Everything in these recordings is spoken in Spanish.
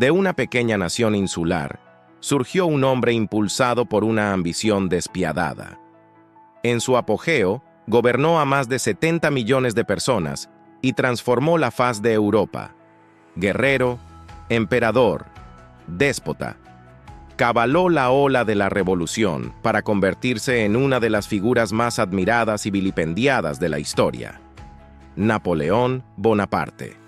De una pequeña nación insular, surgió un hombre impulsado por una ambición despiadada. En su apogeo, gobernó a más de 70 millones de personas y transformó la faz de Europa. Guerrero, emperador, déspota. Cabalgó la ola de la revolución para convertirse en una de las figuras más admiradas y vilipendiadas de la historia. Napoleón Bonaparte.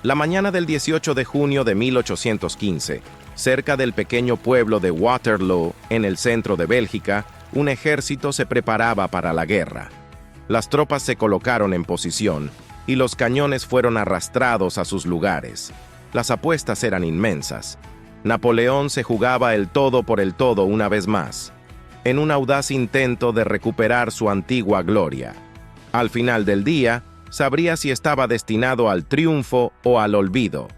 La mañana del 18 de junio de 1815, cerca del pequeño pueblo de Waterloo, en el centro de Bélgica, un ejército se preparaba para la guerra. Las tropas se colocaron en posición y los cañones fueron arrastrados a sus lugares. Las apuestas eran inmensas. Napoleón se jugaba el todo por el todo una vez más, en un audaz intento de recuperar su antigua gloria. Al final del día, sabría si estaba destinado al triunfo o al olvido.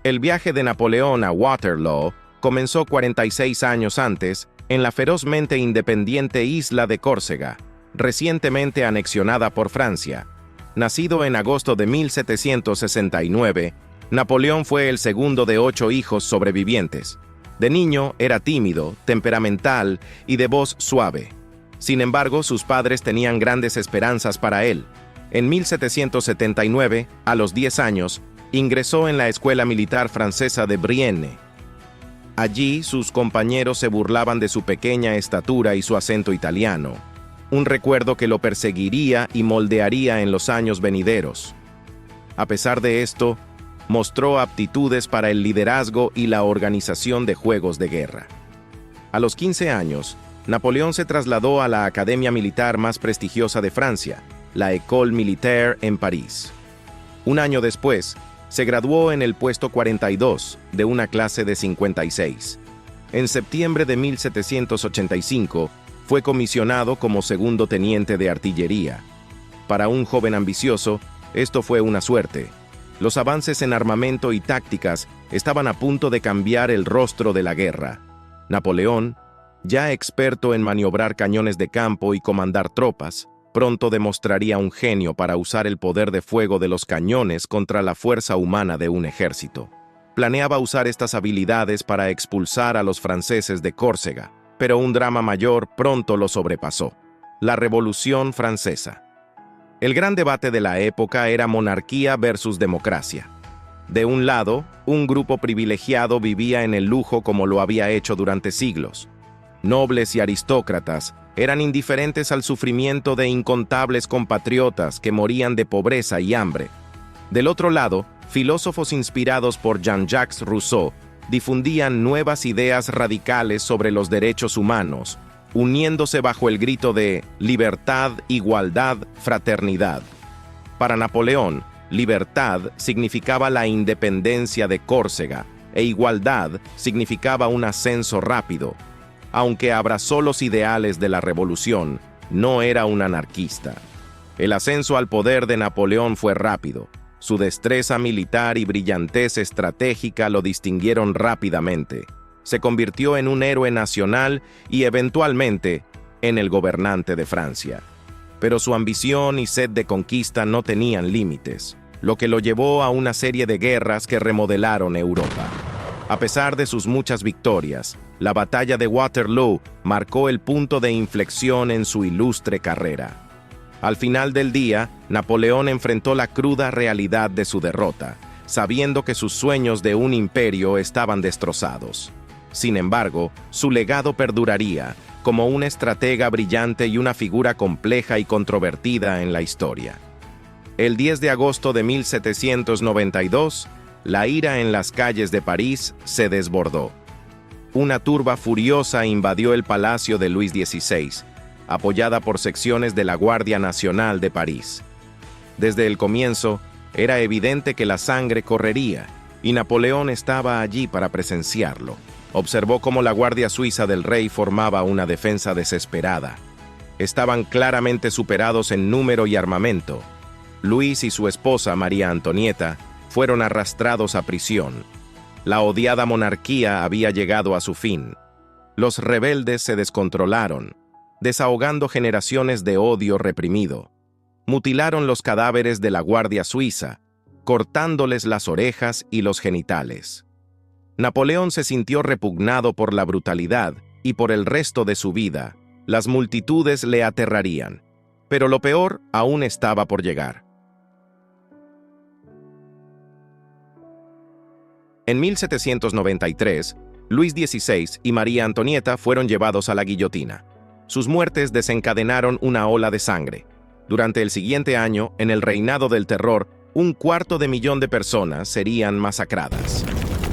El viaje de Napoleón a Waterloo comenzó 46 años antes, en la ferozmente independiente isla de Córcega, recientemente anexionada por Francia. Nacido en agosto de 1769, Napoleón fue el segundo de 8 hijos sobrevivientes. De niño era tímido, temperamental y de voz suave. Sin embargo, sus padres tenían grandes esperanzas para él. En 1779, a los 10 años, ingresó en la escuela militar francesa de Brienne. Allí, sus compañeros se burlaban de su pequeña estatura y su acento italiano, un recuerdo que lo perseguiría y moldearía en los años venideros. A pesar de esto, mostró aptitudes para el liderazgo y la organización de juegos de guerra. A los 15 años, Napoleón se trasladó a la academia militar más prestigiosa de Francia, la École Militaire en París. Un año después, se graduó en el puesto 42 de una clase de 56. En septiembre de 1785, fue comisionado como segundo teniente de artillería. Para un joven ambicioso, esto fue una suerte. Los avances en armamento y tácticas estaban a punto de cambiar el rostro de la guerra. Napoleón, ya experto en maniobrar cañones de campo y comandar tropas, pronto demostraría un genio para usar el poder de fuego de los cañones contra la fuerza humana de un ejército. Planeaba usar estas habilidades para expulsar a los franceses de Córcega, pero un drama mayor pronto lo sobrepasó: la Revolución Francesa. El gran debate de la época era monarquía versus democracia. De un lado, un grupo privilegiado vivía en el lujo como lo había hecho durante siglos. Nobles y aristócratas eran indiferentes al sufrimiento de incontables compatriotas que morían de pobreza y hambre. Del otro lado, filósofos inspirados por Jean-Jacques Rousseau difundían nuevas ideas radicales sobre los derechos humanos, uniéndose bajo el grito de libertad, igualdad, fraternidad. Para Napoleón, libertad significaba la independencia de Córcega e igualdad significaba un ascenso rápido. Aunque abrazó los ideales de la revolución, no era un anarquista. El ascenso al poder de Napoleón fue rápido. Su destreza militar y brillantez estratégica lo distinguieron rápidamente. Se convirtió en un héroe nacional y, eventualmente, en el gobernante de Francia. Pero su ambición y sed de conquista no tenían límites, lo que lo llevó a una serie de guerras que remodelaron Europa. A pesar de sus muchas victorias, la batalla de Waterloo marcó el punto de inflexión en su ilustre carrera. Al final del día, Napoleón enfrentó la cruda realidad de su derrota, sabiendo que sus sueños de un imperio estaban destrozados. Sin embargo, su legado perduraría como un estratega brillante y una figura compleja y controvertida en la historia. El 10 de agosto de 1792, la ira en las calles de París se desbordó. Una turba furiosa invadió el palacio de Luis XVI, apoyada por secciones de la Guardia Nacional de París. Desde el comienzo, era evidente que la sangre correría, y Napoleón estaba allí para presenciarlo. Observó cómo la Guardia Suiza del Rey formaba una defensa desesperada. Estaban claramente superados en número y armamento. Luis y su esposa, María Antonieta, fueron arrastrados a prisión. La odiada monarquía había llegado a su fin. Los rebeldes se descontrolaron, desahogando generaciones de odio reprimido. Mutilaron los cadáveres de la Guardia Suiza, cortándoles las orejas y los genitales. Napoleón se sintió repugnado por la brutalidad y por el resto de su vida. Las multitudes le aterrarían. Pero lo peor aún estaba por llegar. En 1793, Luis XVI y María Antonieta fueron llevados a la guillotina. Sus muertes desencadenaron una ola de sangre. Durante el siguiente año, en el reinado del terror, 250.000 de personas serían masacradas.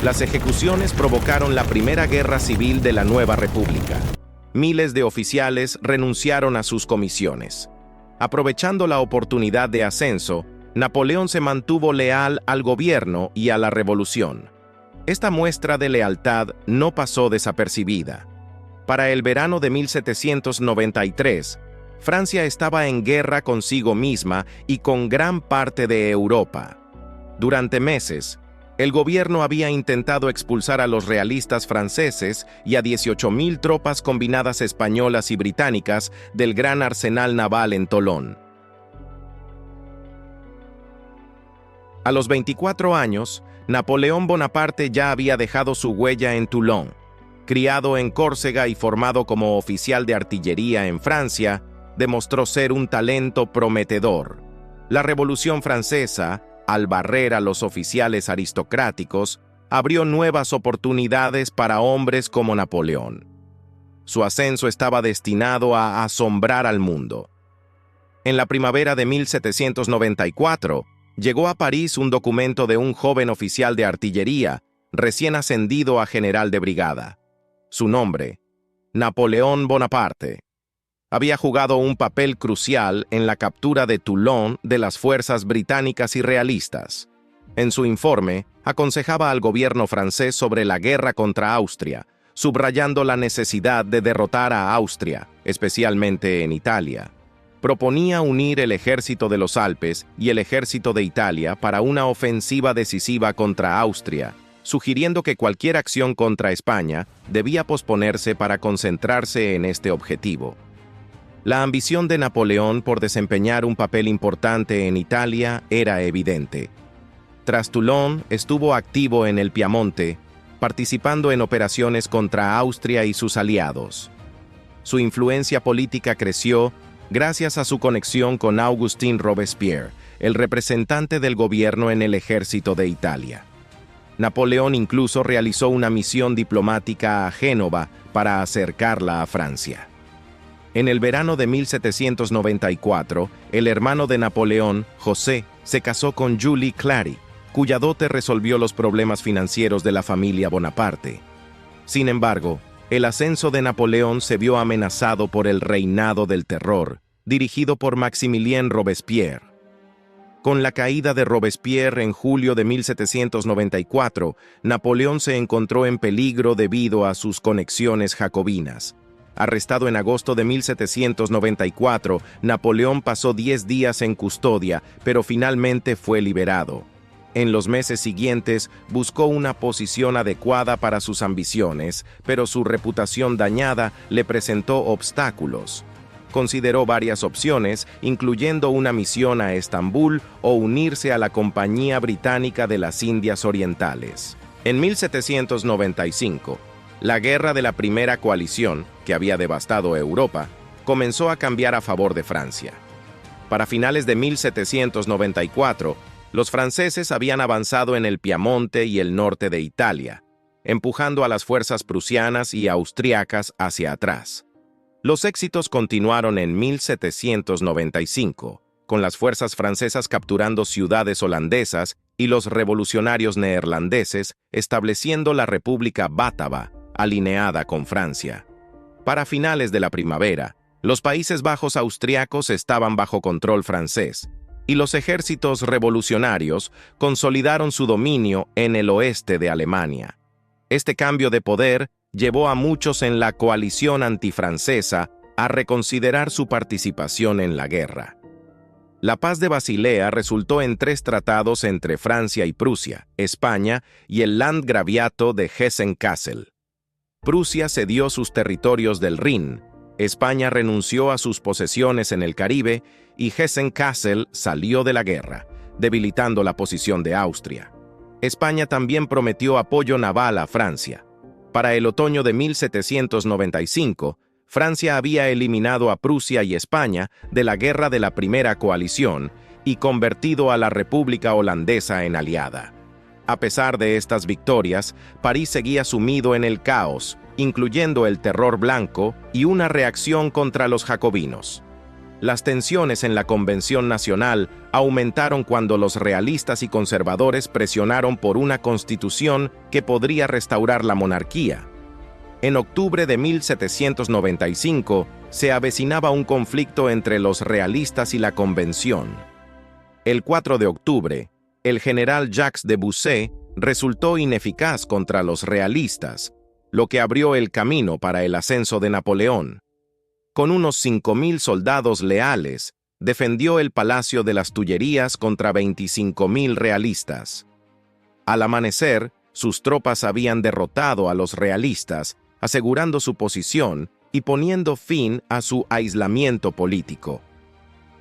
Las ejecuciones provocaron la primera guerra civil de la nueva república. Miles de oficiales renunciaron a sus comisiones. Aprovechando la oportunidad de ascenso, Napoleón se mantuvo leal al gobierno y a la revolución. Esta muestra de lealtad no pasó desapercibida. Para el verano de 1793, Francia estaba en guerra consigo misma y con gran parte de Europa. Durante meses, el gobierno había intentado expulsar a los realistas franceses y a 18.000 tropas combinadas españolas y británicas del gran arsenal naval en Tolón. A los 24 años, Napoleón Bonaparte ya había dejado su huella en Toulon. Criado en Córcega y formado como oficial de artillería en Francia, demostró ser un talento prometedor. La Revolución Francesa, al barrer a los oficiales aristocráticos, abrió nuevas oportunidades para hombres como Napoleón. Su ascenso estaba destinado a asombrar al mundo. En la primavera de 1794, llegó a París un documento de un joven oficial de artillería, recién ascendido a general de brigada. Su nombre, Napoleón Bonaparte. Había jugado un papel crucial en la captura de Toulon de las fuerzas británicas y realistas. En su informe, aconsejaba al gobierno francés sobre la guerra contra Austria, subrayando la necesidad de derrotar a Austria, especialmente en Italia. Proponía unir el ejército de los Alpes y el ejército de Italia para una ofensiva decisiva contra Austria, sugiriendo que cualquier acción contra España debía posponerse para concentrarse en este objetivo. La ambición de Napoleón por desempeñar un papel importante en Italia era evidente. Tras Toulon, estuvo activo en el Piamonte, participando en operaciones contra Austria y sus aliados. Su influencia política creció gracias a su conexión con Auguste Robespierre, el representante del gobierno en el ejército de Italia. Napoleón incluso realizó una misión diplomática a Génova para acercarla a Francia. En el verano de 1794, el hermano de Napoleón, José, se casó con Julie Clary, cuya dote resolvió los problemas financieros de la familia Bonaparte. Sin embargo, el ascenso de Napoleón se vio amenazado por el reinado del terror, dirigido por Maximilien Robespierre. Con la caída de Robespierre en julio de 1794, Napoleón se encontró en peligro debido a sus conexiones jacobinas. Arrestado en agosto de 1794, Napoleón pasó 10 días en custodia, pero finalmente fue liberado. En los meses siguientes, buscó una posición adecuada para sus ambiciones, pero su reputación dañada le presentó obstáculos. Consideró varias opciones, incluyendo una misión a Estambul o unirse a la Compañía Británica de las Indias Orientales. En 1795, la guerra de la Primera Coalición, que había devastado Europa, comenzó a cambiar a favor de Francia. Para finales de 1794, los franceses habían avanzado en el Piamonte y el norte de Italia, empujando a las fuerzas prusianas y austriacas hacia atrás. Los éxitos continuaron en 1795, con las fuerzas francesas capturando ciudades holandesas y los revolucionarios neerlandeses estableciendo la República Bátava, alineada con Francia. Para finales de la primavera, los Países Bajos austriacos estaban bajo control francés, y los ejércitos revolucionarios consolidaron su dominio en el oeste de Alemania. Este cambio de poder llevó a muchos en la coalición antifrancesa a reconsiderar su participación en la guerra. La paz de Basilea resultó en 3 tratados entre Francia y Prusia, España y el Landgraviato de Hessen-Kassel. Prusia cedió sus territorios del Rin, España renunció a sus posesiones en el Caribe y Hessen-Kassel salió de la guerra, debilitando la posición de Austria. España también prometió apoyo naval a Francia. Para el otoño de 1795, Francia había eliminado a Prusia y España de la guerra de la Primera Coalición y convertido a la República Holandesa en aliada. A pesar de estas victorias, París seguía sumido en el caos, incluyendo el terror blanco y una reacción contra los jacobinos. Las tensiones en la Convención Nacional aumentaron cuando los realistas y conservadores presionaron por una constitución que podría restaurar la monarquía. En octubre de 1795 se avecinaba un conflicto entre los realistas y la Convención. El 4 de octubre, el general Jacques de Bussy resultó ineficaz contra los realistas, lo que abrió el camino para el ascenso de Napoleón. Con unos 5.000 soldados leales, defendió el Palacio de las Tullerías contra 25.000 realistas. Al amanecer, sus tropas habían derrotado a los realistas, asegurando su posición y poniendo fin a su aislamiento político.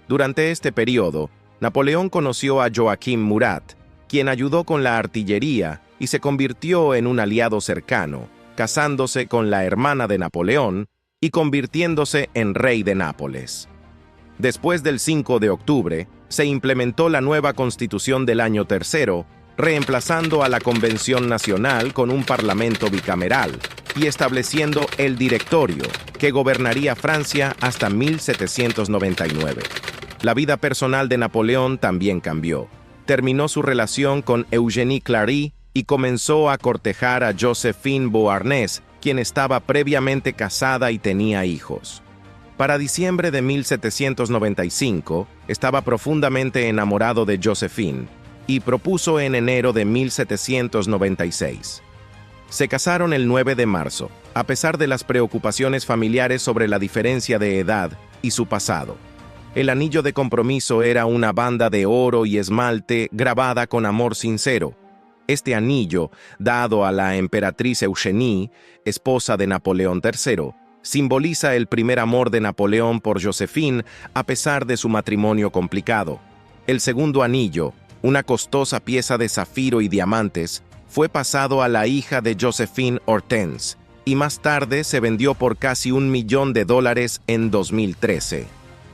Durante este periodo, Napoleón conoció a Joachim Murat, quien ayudó con la artillería y se convirtió en un aliado cercano, casándose con la hermana de Napoleón y convirtiéndose en rey de Nápoles. Después del 5 de octubre, se implementó la nueva Constitución del año tercero, reemplazando a la Convención Nacional con un parlamento bicameral y estableciendo el Directorio, que gobernaría Francia hasta 1799. La vida personal de Napoleón también cambió. Terminó su relación con Eugénie Clary y comenzó a cortejar a Joséphine Beauharnais, quien estaba previamente casada y tenía hijos. Para diciembre de 1795, estaba profundamente enamorado de Joséphine y propuso en enero de 1796. Se casaron el 9 de marzo, a pesar de las preocupaciones familiares sobre la diferencia de edad y su pasado. El anillo de compromiso era una banda de oro y esmalte grabada con amor sincero. Este anillo, dado a la emperatriz Eugénie, esposa de Napoleón III, simboliza el primer amor de Napoleón por Joséphine a pesar de su matrimonio complicado. El segundo anillo, una costosa pieza de zafiro y diamantes, fue pasado a la hija de Joséphine Hortense y más tarde se vendió por casi $1 millón en 2013.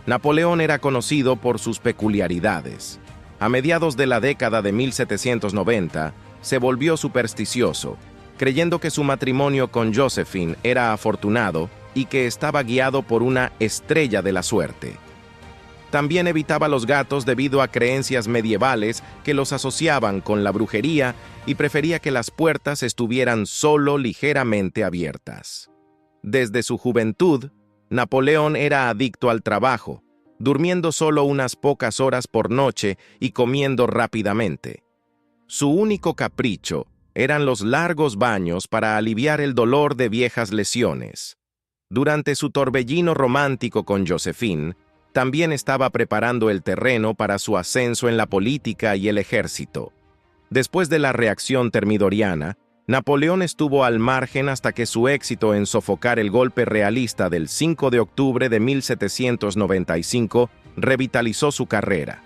Napoleón era conocido por sus peculiaridades. A mediados de la década de 1790, se volvió supersticioso, creyendo que su matrimonio con Joséphine era afortunado y que estaba guiado por una estrella de la suerte. También evitaba los gatos debido a creencias medievales que los asociaban con la brujería y prefería que las puertas estuvieran solo ligeramente abiertas. Desde su juventud, Napoleón era adicto al trabajo, durmiendo solo unas pocas horas por noche y comiendo rápidamente. Su único capricho eran los largos baños para aliviar el dolor de viejas lesiones. Durante su torbellino romántico con Joséphine, también estaba preparando el terreno para su ascenso en la política y el ejército. Después de la reacción termidoriana, Napoleón estuvo al margen hasta que su éxito en sofocar el golpe realista del 5 de octubre de 1795 revitalizó su carrera.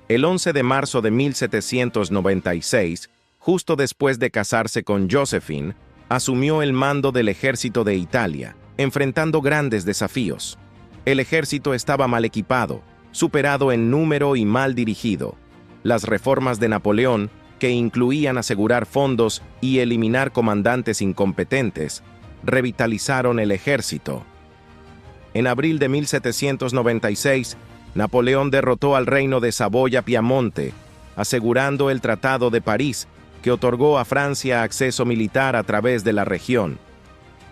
El 11 de marzo de 1796, justo después de casarse con Joséphine, asumió el mando del ejército de Italia, enfrentando grandes desafíos. El ejército estaba mal equipado, superado en número y mal dirigido. Las reformas de Napoleón, que incluían asegurar fondos y eliminar comandantes incompetentes, revitalizaron el ejército. En abril de 1796, Napoleón derrotó al reino de Saboya-Piamonte, asegurando el Tratado de París, que otorgó a Francia acceso militar a través de la región.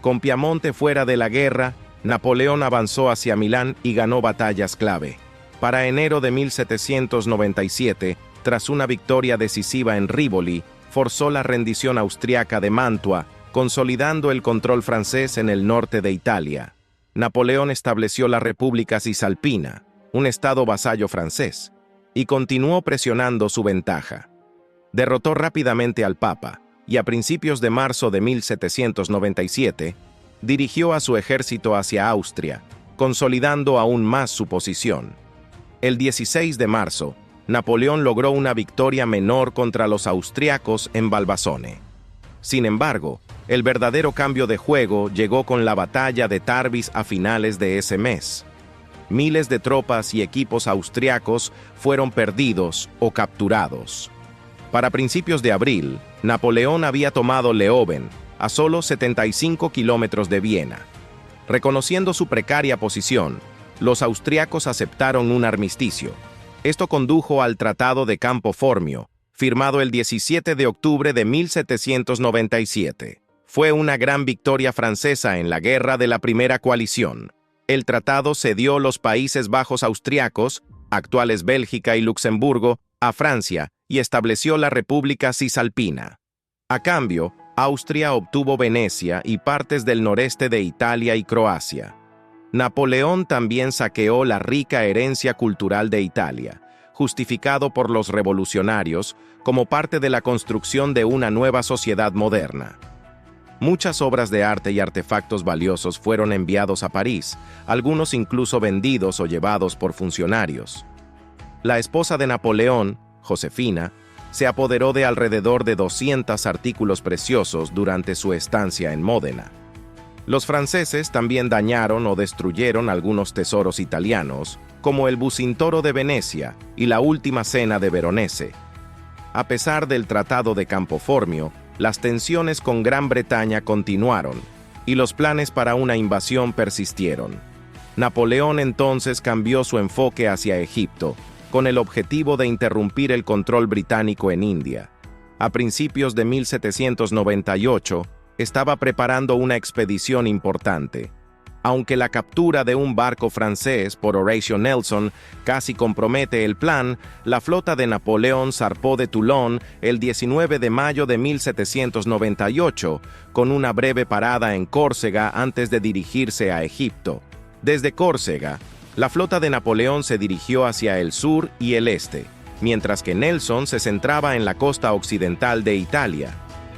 Con Piamonte fuera de la guerra, Napoleón avanzó hacia Milán y ganó batallas clave. Para enero de 1797, tras una victoria decisiva en Rívoli, forzó la rendición austriaca de Mantua, consolidando el control francés en el norte de Italia. Napoleón estableció la República Cisalpina, un estado vasallo francés, y continuó presionando su ventaja. Derrotó rápidamente al Papa, y a principios de marzo de 1797, dirigió a su ejército hacia Austria, consolidando aún más su posición. El 16 de marzo, Napoleón logró una victoria menor contra los austriacos en Valbasone. Sin embargo, el verdadero cambio de juego llegó con la batalla de Tarbes a finales de ese mes. Miles de tropas y equipos austriacos fueron perdidos o capturados. Para principios de abril, Napoleón había tomado Leoben, a solo 75 kilómetros de Viena. Reconociendo su precaria posición, los austriacos aceptaron un armisticio. Esto condujo al Tratado de Campo Formio, firmado el 17 de octubre de 1797. Fue una gran victoria francesa en la Guerra de la Primera Coalición. El tratado cedió los Países Bajos austriacos, actuales Bélgica y Luxemburgo, a Francia y estableció la República Cisalpina. A cambio, Austria obtuvo Venecia y partes del noreste de Italia y Croacia. Napoleón también saqueó la rica herencia cultural de Italia, justificado por los revolucionarios como parte de la construcción de una nueva sociedad moderna. Muchas obras de arte y artefactos valiosos fueron enviados a París, algunos incluso vendidos o llevados por funcionarios. La esposa de Napoleón, Josefina, se apoderó de alrededor de 200 artículos preciosos durante su estancia en Módena. Los franceses también dañaron o destruyeron algunos tesoros italianos, como el Bucintoro de Venecia y la Última Cena de Veronese. A pesar del Tratado de Campo Formio, las tensiones con Gran Bretaña continuaron y los planes para una invasión persistieron. Napoleón entonces cambió su enfoque hacia Egipto, con el objetivo de interrumpir el control británico en India. A principios de 1798, estaba preparando una expedición importante. Aunque la captura de un barco francés por Horatio Nelson casi compromete el plan, la flota de Napoleón zarpó de Toulon el 19 de mayo de 1798, con una breve parada en Córcega antes de dirigirse a Egipto. Desde Córcega, la flota de Napoleón se dirigió hacia el sur y el este, mientras que Nelson se centraba en la costa occidental de Italia.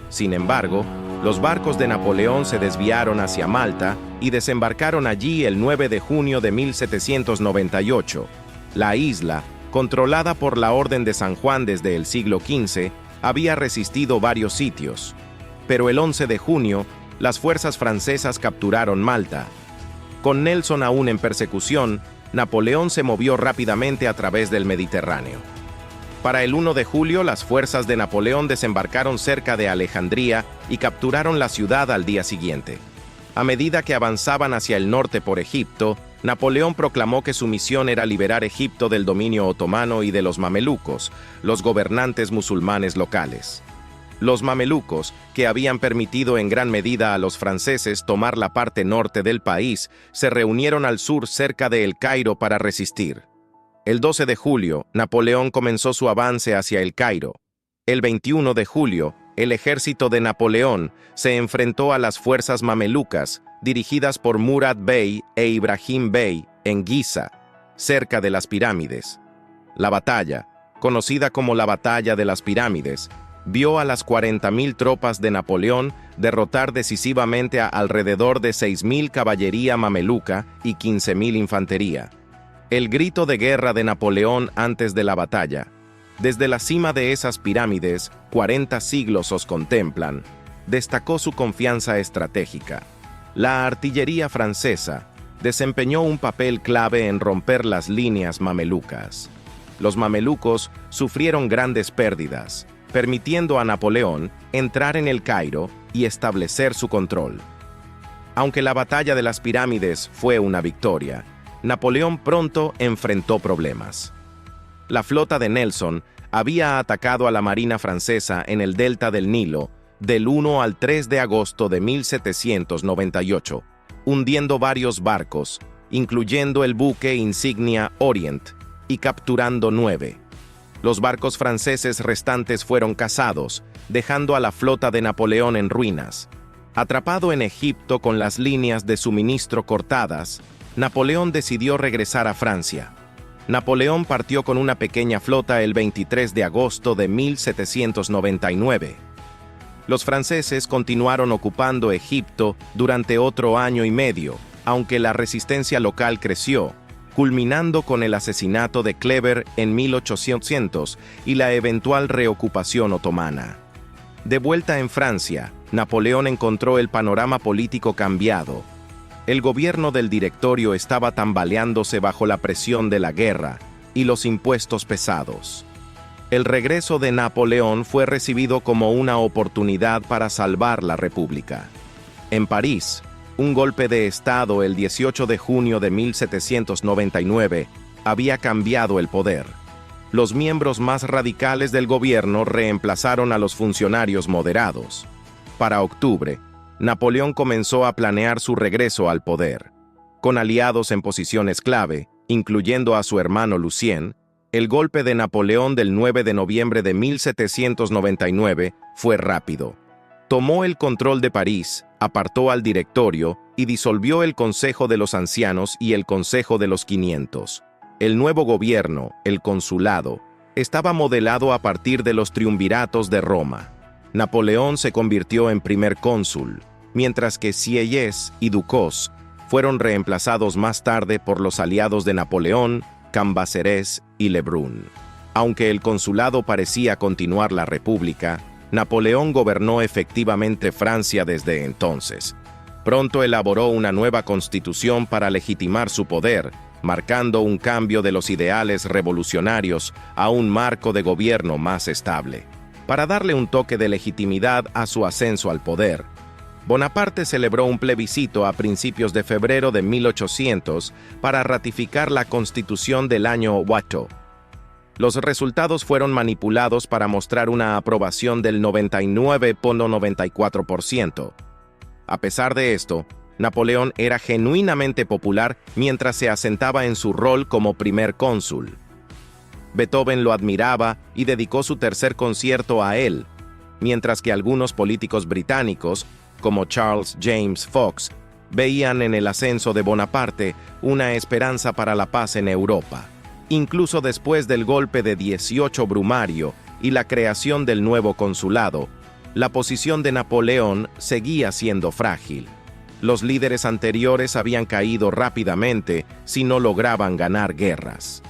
Sin embargo, los barcos de Napoleón se desviaron hacia Malta y desembarcaron allí el 9 de junio de 1798. La isla, controlada por la Orden de San Juan desde el siglo XV, había resistido varios sitios. Pero el 11 de junio, las fuerzas francesas capturaron Malta. Con Nelson aún en persecución, Napoleón se movió rápidamente a través del Mediterráneo. Para el 1 de julio, las fuerzas de Napoleón desembarcaron cerca de Alejandría y capturaron la ciudad al día siguiente. A medida que avanzaban hacia el norte por Egipto, Napoleón proclamó que su misión era liberar Egipto del dominio otomano y de los mamelucos, los gobernantes musulmanes locales. Los mamelucos, que habían permitido en gran medida a los franceses tomar la parte norte del país, se reunieron al sur cerca de El Cairo para resistir. El 12 de julio, Napoleón comenzó su avance hacia El Cairo. El 21 de julio, el ejército de Napoleón se enfrentó a las fuerzas mamelucas, dirigidas por Murad Bey e Ibrahim Bey, en Giza, cerca de las pirámides. La batalla, conocida como la Batalla de las Pirámides, vio a las 40.000 tropas de Napoleón derrotar decisivamente a alrededor de 6.000 caballería mameluca y 15.000 infantería. El grito de guerra de Napoleón antes de la batalla. Desde la cima de esas pirámides, 40 siglos os contemplan, destacó su confianza estratégica. La artillería francesa desempeñó un papel clave en romper las líneas mamelucas. Los mamelucos sufrieron grandes pérdidas, permitiendo a Napoleón entrar en El Cairo y establecer su control. Aunque la batalla de las pirámides fue una victoria, Napoleón pronto enfrentó problemas. La flota de Nelson había atacado a la marina francesa en el delta del Nilo del 1 al 3 de agosto de 1798, hundiendo varios barcos, incluyendo el buque insignia Orient, y capturando 9. Los barcos franceses restantes fueron cazados, dejando a la flota de Napoleón en ruinas. Atrapado en Egipto con las líneas de suministro cortadas, Napoleón decidió regresar a Francia. Napoleón partió con una pequeña flota el 23 de agosto de 1799. Los franceses continuaron ocupando Egipto durante otro año y medio, aunque la resistencia local creció, culminando con el asesinato de Kleber en 1800 y la eventual reocupación otomana. De vuelta en Francia, Napoleón encontró el panorama político cambiado. El gobierno del Directorio estaba tambaleándose bajo la presión de la guerra y los impuestos pesados. El regreso de Napoleón fue recibido como una oportunidad para salvar la República. En París, un golpe de Estado el 18 de junio de 1799 había cambiado el poder. Los miembros más radicales del gobierno reemplazaron a los funcionarios moderados. Para octubre, Napoleón comenzó a planear su regreso al poder. Con aliados en posiciones clave, incluyendo a su hermano Lucien, el golpe de Napoleón del 9 de noviembre de 1799 fue rápido. Tomó el control de París, apartó al Directorio y disolvió el Consejo de los Ancianos y el Consejo de los 500. El nuevo gobierno, el consulado, estaba modelado a partir de los triunviratos de Roma. Napoleón se convirtió en primer cónsul, mientras que Sieyès y Ducos fueron reemplazados más tarde por los aliados de Napoleón, Cambacérès y Lebrun. Aunque el consulado parecía continuar la República, Napoleón gobernó efectivamente Francia desde entonces. Pronto elaboró una nueva constitución para legitimar su poder, marcando un cambio de los ideales revolucionarios a un marco de gobierno más estable. Para darle un toque de legitimidad a su ascenso al poder, Bonaparte celebró un plebiscito a principios de febrero de 1800 para ratificar la Constitución del año Watteau. Los resultados fueron manipulados para mostrar una aprobación del 99,94%. A pesar de esto, Napoleón era genuinamente popular mientras se asentaba en su rol como primer cónsul. Beethoven lo admiraba y dedicó su tercer concierto a él, mientras que algunos políticos británicos, como Charles James Fox, veían en el ascenso de Bonaparte una esperanza para la paz en Europa. Incluso después del golpe de 18 Brumario y la creación del nuevo consulado, la posición de Napoleón seguía siendo frágil. Los líderes anteriores habían caído rápidamente si no lograban ganar guerras.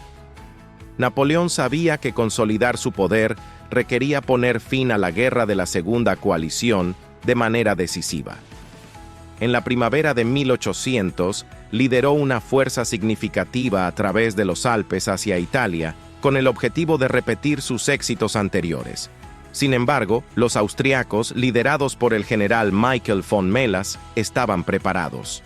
Napoleón sabía que consolidar su poder requería poner fin a la guerra de la Segunda Coalición de manera decisiva. En la primavera de 1800, lideró una fuerza significativa a través de los Alpes hacia Italia, con el objetivo de repetir sus éxitos anteriores. Sin embargo, los austriacos, liderados por el general Michael von Melas, estaban preparados.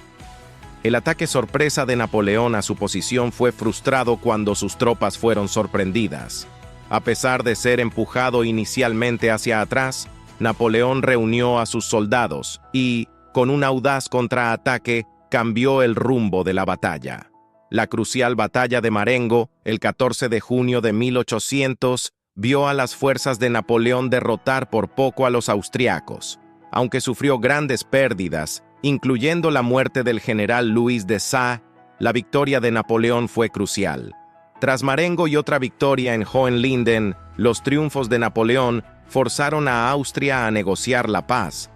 El ataque sorpresa de Napoleón a su posición fue frustrado cuando sus tropas fueron sorprendidas. A pesar de ser empujado inicialmente hacia atrás, Napoleón reunió a sus soldados y, con un audaz contraataque, cambió el rumbo de la batalla. La crucial batalla de Marengo, el 14 de junio de 1800, vio a las fuerzas de Napoleón derrotar por poco a los austriacos. Aunque sufrió grandes pérdidas, incluyendo la muerte del general Louis de Saa, la victoria de Napoleón fue crucial. Tras Marengo y otra victoria en Hohenlinden, los triunfos de Napoleón forzaron a Austria a negociar la paz.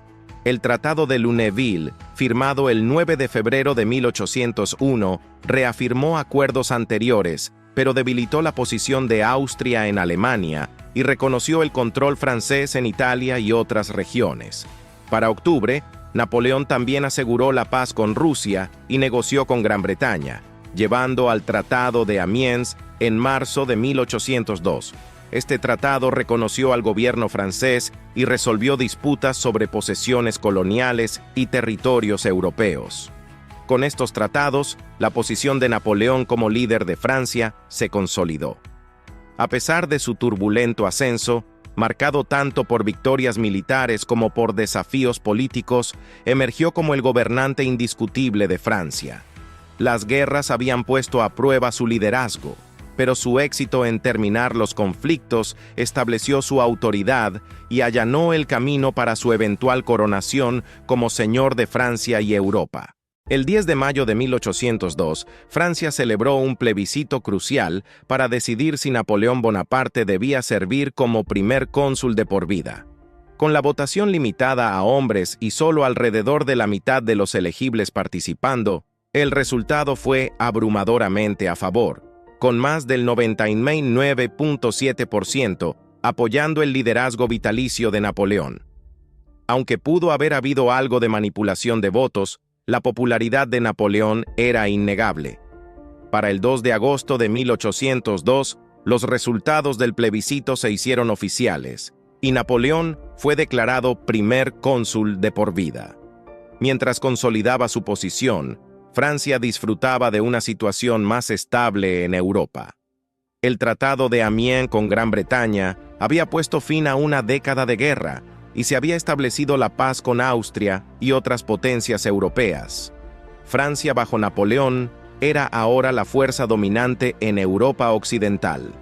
El Tratado de Lunéville, firmado el 9 de febrero de 1801, reafirmó acuerdos anteriores, pero debilitó la posición de Austria en Alemania y reconoció el control francés en Italia y otras regiones. Para octubre, Napoleón también aseguró la paz con Rusia y negoció con Gran Bretaña, llevando al Tratado de Amiens en marzo de 1802. Este tratado reconoció al gobierno francés y resolvió disputas sobre posesiones coloniales y territorios europeos. Con estos tratados, la posición de Napoleón como líder de Francia se consolidó. A pesar de su turbulento ascenso, marcado tanto por victorias militares como por desafíos políticos, emergió como el gobernante indiscutible de Francia. Las guerras habían puesto a prueba su liderazgo, pero su éxito en terminar los conflictos estableció su autoridad y allanó el camino para su eventual coronación como señor de Francia y Europa. El 10 de mayo de 1802, Francia celebró un plebiscito crucial para decidir si Napoleón Bonaparte debía servir como primer cónsul de por vida. Con la votación limitada a hombres y solo alrededor de la mitad de los elegibles participando, El resultado fue abrumadoramente a favor, con más del 99.7% apoyando el liderazgo vitalicio de Napoleón. Aunque pudo haber habido algo de manipulación de votos, la popularidad de Napoleón era innegable. Para el 2 de agosto de 1802, los resultados del plebiscito se hicieron oficiales, y Napoleón fue declarado primer cónsul de por vida. Mientras consolidaba su posición, Francia disfrutaba de una situación más estable en Europa. El Tratado de Amiens con Gran Bretaña había puesto fin a una década de guerra y se había establecido la paz con Austria y otras potencias europeas. Francia bajo Napoleón era ahora la fuerza dominante en Europa occidental.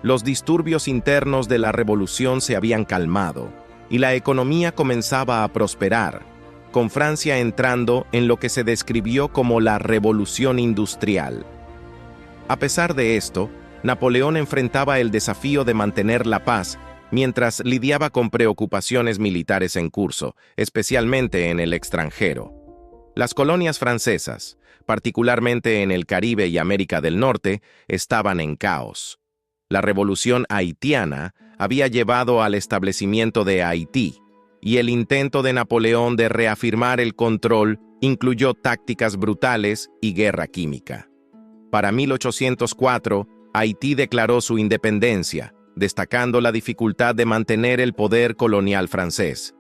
Los disturbios internos de la revolución se habían calmado y la economía comenzaba a prosperar, con Francia entrando en lo que se describió como la Revolución Industrial. A pesar de esto, Napoleón enfrentaba el desafío de mantener la paz mientras lidiaba con preocupaciones militares en curso, especialmente en el extranjero. Las colonias francesas, particularmente en el Caribe y América del Norte, estaban en caos. La revolución haitiana había llevado al establecimiento de Haití, y el intento de Napoleón de reafirmar el control incluyó tácticas brutales y guerra química. Para 1804, Haití declaró su independencia, destacando la dificultad de mantener el poder colonial francés.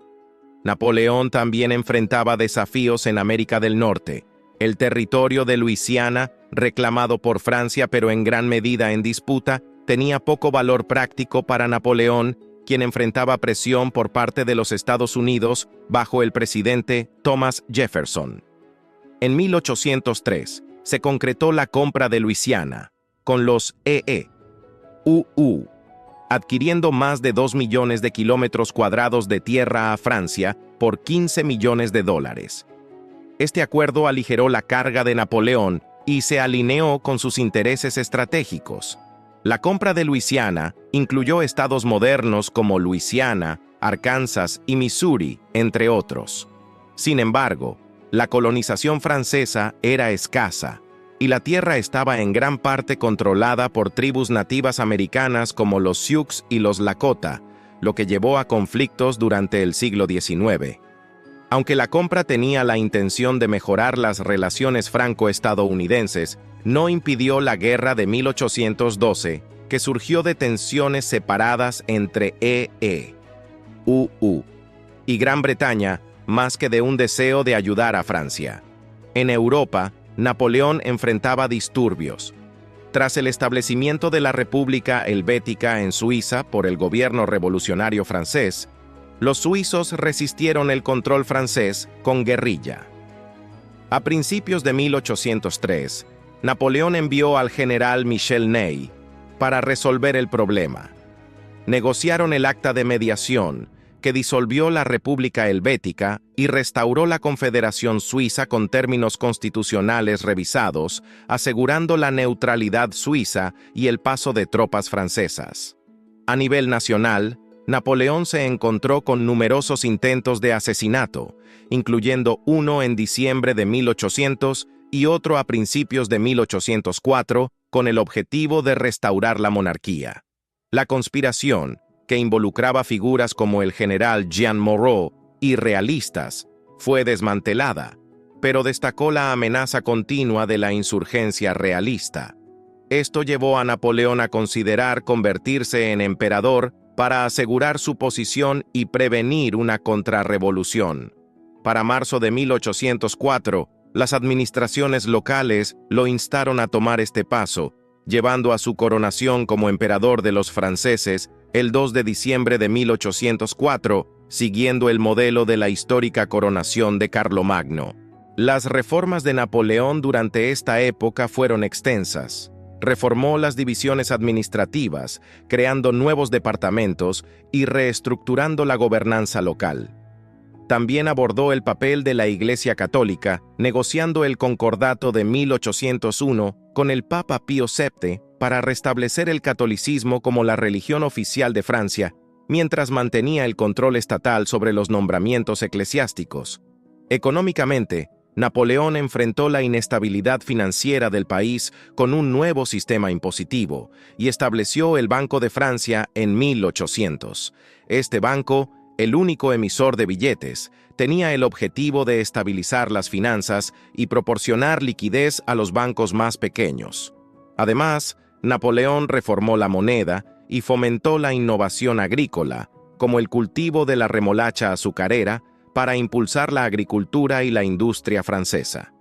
Napoleón también enfrentaba desafíos en América del Norte. El territorio de Luisiana, reclamado por Francia pero en gran medida en disputa, tenía poco valor práctico para Napoleón, quien enfrentaba presión por parte de los Estados Unidos bajo el presidente Thomas Jefferson. En 1803 se concretó la compra de Luisiana, con los EE.UU, adquiriendo más de 2 millones de kilómetros cuadrados de tierra a Francia por $15 millones. Este acuerdo aligeró la carga de Napoleón y se alineó con sus intereses estratégicos. La compra de Luisiana incluyó estados modernos como Luisiana, Arkansas y Missouri, entre otros. Sin embargo, la colonización francesa era escasa, y la tierra estaba en gran parte controlada por tribus nativas americanas como los Sioux y los Lakota, lo que llevó a conflictos durante el siglo XIX. Aunque la compra tenía la intención de mejorar las relaciones franco-estadounidenses, no impidió la guerra de 1812, que surgió de tensiones separadas entre EE.UU y Gran Bretaña, más que de un deseo de ayudar a Francia. En Europa, Napoleón enfrentaba disturbios. Tras el establecimiento de la República Helvética en Suiza por el gobierno revolucionario francés, los suizos resistieron el control francés con guerrilla. A principios de 1803, Napoleón envió al general Michel Ney para resolver el problema. Negociaron el acta de mediación, que disolvió la República Helvética y restauró la Confederación Suiza con términos constitucionales revisados, asegurando la neutralidad suiza y el paso de tropas francesas. A nivel nacional, Napoleón se encontró con numerosos intentos de asesinato, incluyendo uno en diciembre de 1800 y otro a principios de 1804, con el objetivo de restaurar la monarquía. La conspiración, que involucraba figuras como el general Jean Moreau y realistas, fue desmantelada, pero destacó la amenaza continua de la insurgencia realista. Esto llevó a Napoleón a considerar convertirse en emperador para asegurar su posición y prevenir una contrarrevolución. Para marzo de 1804, las administraciones locales lo instaron a tomar este paso, llevando a su coronación como emperador de los franceses el 2 de diciembre de 1804, siguiendo el modelo de la histórica coronación de Carlomagno. Las reformas de Napoleón durante esta época fueron extensas. Reformó las divisiones administrativas, creando nuevos departamentos y reestructurando la gobernanza local. También abordó el papel de la Iglesia Católica, negociando el Concordato de 1801 con el Papa Pío VII para restablecer el catolicismo como la religión oficial de Francia, mientras mantenía el control estatal sobre los nombramientos eclesiásticos. Económicamente, Napoleón enfrentó la inestabilidad financiera del país con un nuevo sistema impositivo y estableció el Banco de Francia en 1800. Este banco, el único emisor de billetes, tenía el objetivo de estabilizar las finanzas y proporcionar liquidez a los bancos más pequeños. Además, Napoleón reformó la moneda y fomentó la innovación agrícola, como el cultivo de la remolacha azucarera, para impulsar la agricultura y la industria francesa.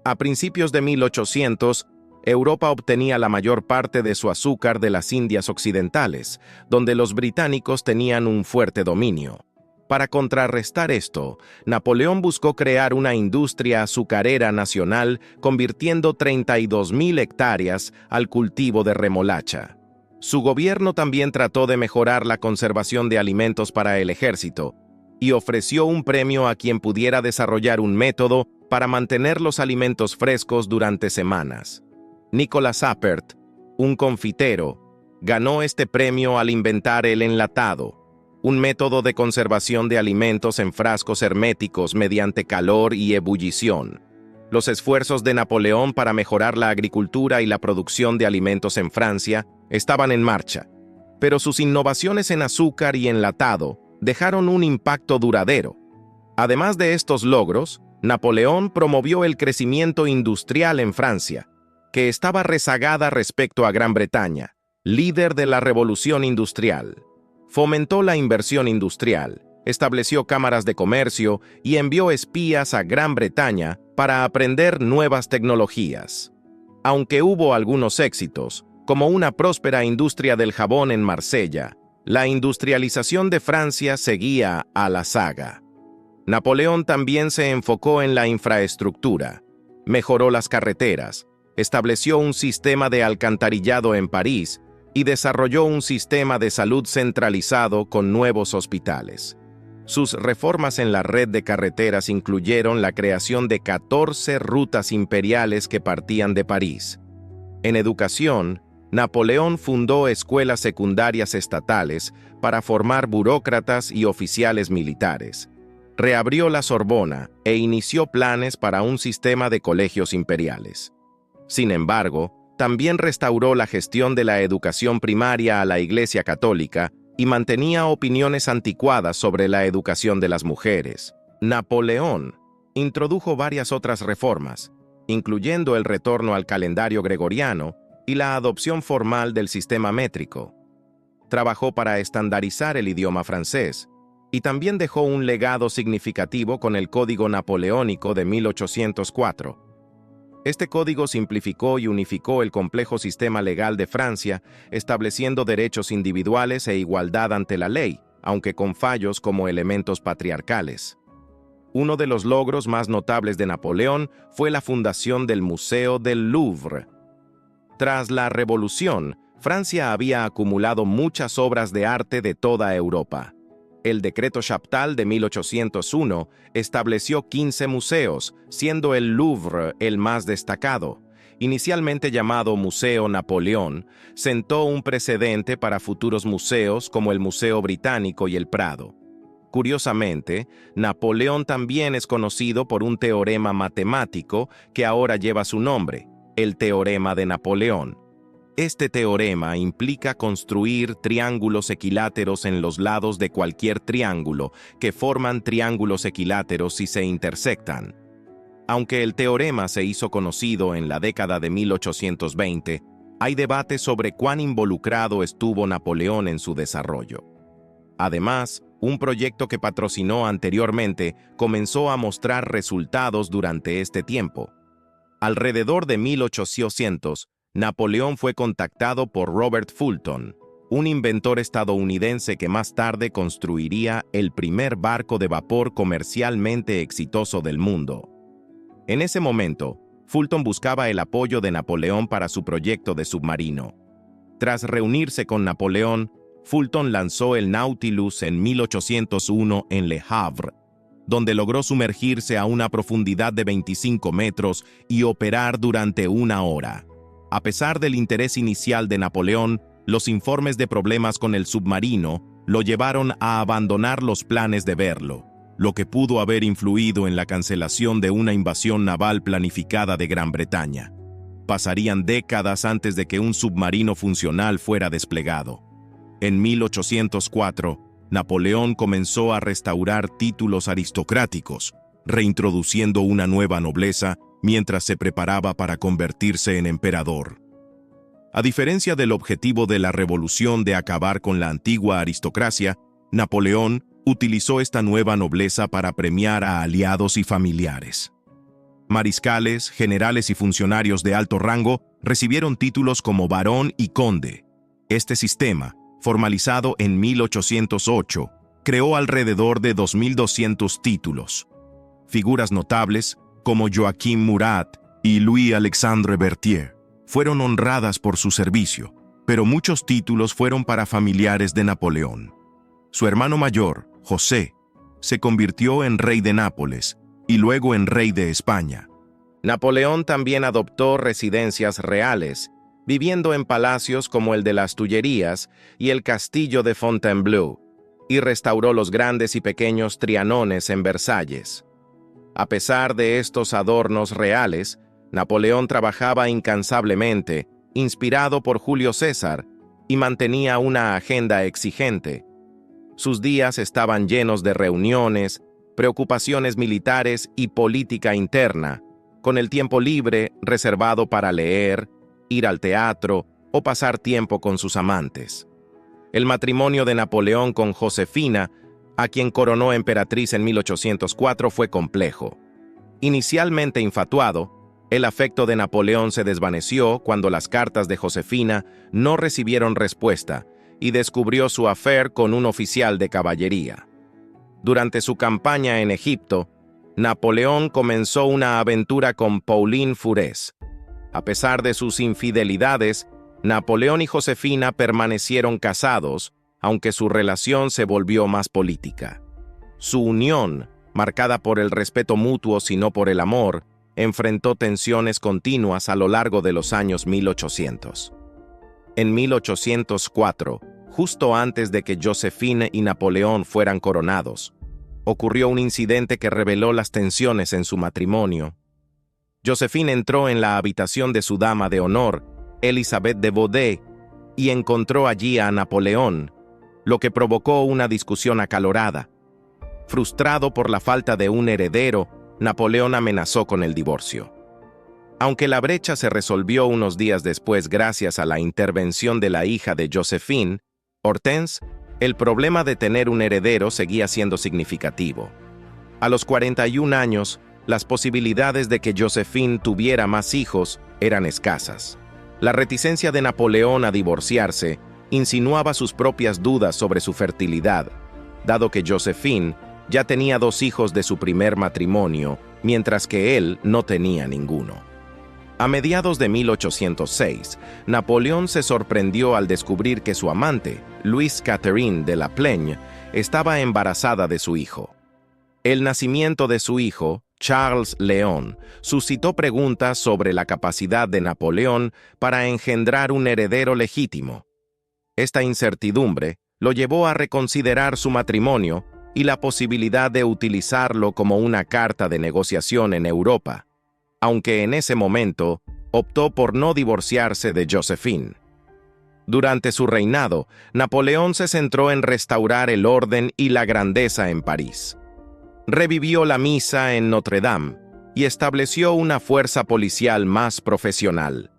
A principios de 1800, Europa obtenía la mayor parte de su azúcar de las Indias Occidentales, donde los británicos tenían un fuerte dominio. Para contrarrestar esto, Napoleón buscó crear una industria azucarera nacional, convirtiendo 32.000 hectáreas al cultivo de remolacha. Su gobierno también trató de mejorar la conservación de alimentos para el ejército, y ofreció un premio a quien pudiera desarrollar un método para mantener los alimentos frescos durante semanas. Nicolas Appert, un confitero, ganó este premio al inventar el enlatado, un método de conservación de alimentos en frascos herméticos mediante calor y ebullición. Los esfuerzos de Napoleón para mejorar la agricultura y la producción de alimentos en Francia estaban en marcha, pero sus innovaciones en azúcar y enlatado dejaron un impacto duradero. Además de estos logros, Napoleón promovió el crecimiento industrial en Francia, que estaba rezagada respecto a Gran Bretaña, líder de la revolución industrial. Fomentó la inversión industrial, estableció cámaras de comercio y envió espías a Gran Bretaña para aprender nuevas tecnologías. Aunque hubo algunos éxitos, como una próspera industria del jabón en Marsella, la industrialización de Francia seguía a la saga. Napoleón también se enfocó en la infraestructura, mejoró las carreteras, estableció un sistema de alcantarillado en París y desarrolló un sistema de salud centralizado con nuevos hospitales. Sus reformas en la red de carreteras incluyeron la creación de 14 rutas imperiales que partían de París. En educación, Napoleón fundó escuelas secundarias estatales para formar burócratas y oficiales militares. Reabrió la Sorbona e inició planes para un sistema de colegios imperiales. Sin embargo, también restauró la gestión de la educación primaria a la Iglesia Católica y mantenía opiniones anticuadas sobre la educación de las mujeres. Napoleón introdujo varias otras reformas, incluyendo el retorno al calendario gregoriano y la adopción formal del sistema métrico. Trabajó para estandarizar el idioma francés y también dejó un legado significativo con el Código Napoleónico de 1804. Este código simplificó y unificó el complejo sistema legal de Francia, estableciendo derechos individuales e igualdad ante la ley, aunque con fallos como elementos patriarcales. Uno de los logros más notables de Napoleón fue la fundación del Museo del Louvre. Tras la Revolución, Francia había acumulado muchas obras de arte de toda Europa. El Decreto Chaptal de 1801 estableció 15 museos, siendo el Louvre el más destacado. Inicialmente llamado Museo Napoleón, sentó un precedente para futuros museos como el Museo Británico y el Prado. Curiosamente, Napoleón también es conocido por un teorema matemático que ahora lleva su nombre, el Teorema de Napoleón. Este teorema implica construir triángulos equiláteros en los lados de cualquier triángulo que forman triángulos equiláteros si se intersectan. Aunque el teorema se hizo conocido en la década de 1820, hay debate sobre cuán involucrado estuvo Napoleón en su desarrollo. Además, un proyecto que patrocinó anteriormente comenzó a mostrar resultados durante este tiempo. Alrededor de 1800, Napoleón fue contactado por Robert Fulton, un inventor estadounidense que más tarde construiría el primer barco de vapor comercialmente exitoso del mundo. En ese momento, Fulton buscaba el apoyo de Napoleón para su proyecto de submarino. Tras reunirse con Napoleón, Fulton lanzó el Nautilus en 1801 en Le Havre, donde logró sumergirse a una profundidad de 25 metros y operar durante 1 hora. A pesar del interés inicial de Napoleón, los informes de problemas con el submarino lo llevaron a abandonar los planes de verlo. lo que pudo haber influido en la cancelación de una invasión naval planificada de Gran Bretaña. Pasarían décadas antes de que un submarino funcional fuera desplegado. En 1804, Napoleón comenzó a restaurar títulos aristocráticos, reintroduciendo una nueva nobleza mientras se preparaba para convertirse en emperador. A diferencia del objetivo de la revolución de acabar con la antigua aristocracia, Napoleón utilizó esta nueva nobleza para premiar a aliados y familiares. Mariscales, generales y funcionarios de alto rango recibieron títulos como barón y conde. Este sistema, formalizado en 1808, creó alrededor de 2.200 títulos. Figuras notables, como Joachim Murat y Louis-Alexandre Berthier, fueron honradas por su servicio, pero muchos títulos fueron para familiares de Napoleón. Su hermano mayor, José, se convirtió en rey de Nápoles y luego en rey de España. Napoleón también adoptó residencias reales, viviendo en palacios como el de las Tullerías y el castillo de Fontainebleau, y restauró los grandes y pequeños trianones en Versalles. A pesar de estos adornos reales, Napoleón trabajaba incansablemente, inspirado por Julio César, y mantenía una agenda exigente. Sus días estaban llenos de reuniones, preocupaciones militares y política interna, con el tiempo libre reservado para leer, ir al teatro o pasar tiempo con sus amantes. El matrimonio de Napoleón con Josefina, a quien coronó emperatriz en 1804, fue complejo. Inicialmente infatuado, el afecto de Napoleón se desvaneció cuando las cartas de Josefina no recibieron respuesta y descubrió su affair con un oficial de caballería. Durante su campaña en Egipto, Napoleón comenzó una aventura con Pauline Furés. A pesar de sus infidelidades, Napoleón y Josefina permanecieron casados, aunque su relación se volvió más política. Su unión, marcada por el respeto mutuo sino por el amor, enfrentó tensiones continuas a lo largo de los años 1800. En 1804, justo antes de que Joséphine y Napoleón fueran coronados, ocurrió un incidente que reveló las tensiones en su matrimonio. Joséphine entró en la habitación de su dama de honor, Elisabeth de Baudet, y encontró allí a Napoleón, lo que provocó una discusión acalorada. Frustrado por la falta de un heredero, Napoleón amenazó con el divorcio. Aunque la brecha se resolvió unos días después gracias a la intervención de la hija de Joséphine, Hortense, el problema de tener un heredero seguía siendo significativo. A los 41 años, las posibilidades de que Joséphine tuviera más hijos eran escasas. La reticencia de Napoleón a divorciarse insinuaba sus propias dudas sobre su fertilidad, dado que Joséphine ya tenía 2 hijos de su primer matrimonio, mientras que él no tenía ninguno. A mediados de 1806, Napoleón se sorprendió al descubrir que su amante, Louise Catherine de la Plaine, estaba embarazada de su hijo. El nacimiento de su hijo, Charles Léon, suscitó preguntas sobre la capacidad de Napoleón para engendrar un heredero legítimo. Esta incertidumbre lo llevó a reconsiderar su matrimonio y la posibilidad de utilizarlo como una carta de negociación en Europa, aunque en ese momento optó por no divorciarse de Joséphine. Durante su reinado, Napoleón se centró en restaurar el orden y la grandeza en París. Revivió la misa en Notre Dame y estableció una fuerza policial más profesional.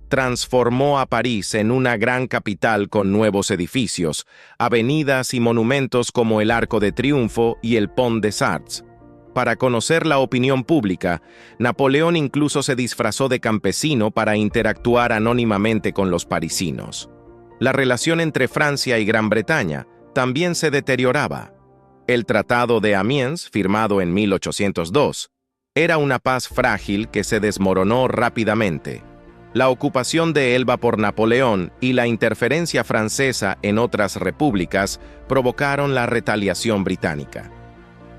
Transformó a París en una gran capital con nuevos edificios, avenidas y monumentos como el Arco de Triunfo y el Pont des Arts. Para conocer la opinión pública, Napoleón incluso se disfrazó de campesino para interactuar anónimamente con los parisinos. La relación entre Francia y Gran Bretaña también se deterioraba. El Tratado de Amiens, firmado en 1802, era una paz frágil que se desmoronó rápidamente. La ocupación de Elba por Napoleón y la interferencia francesa en otras repúblicas provocaron la retaliación británica.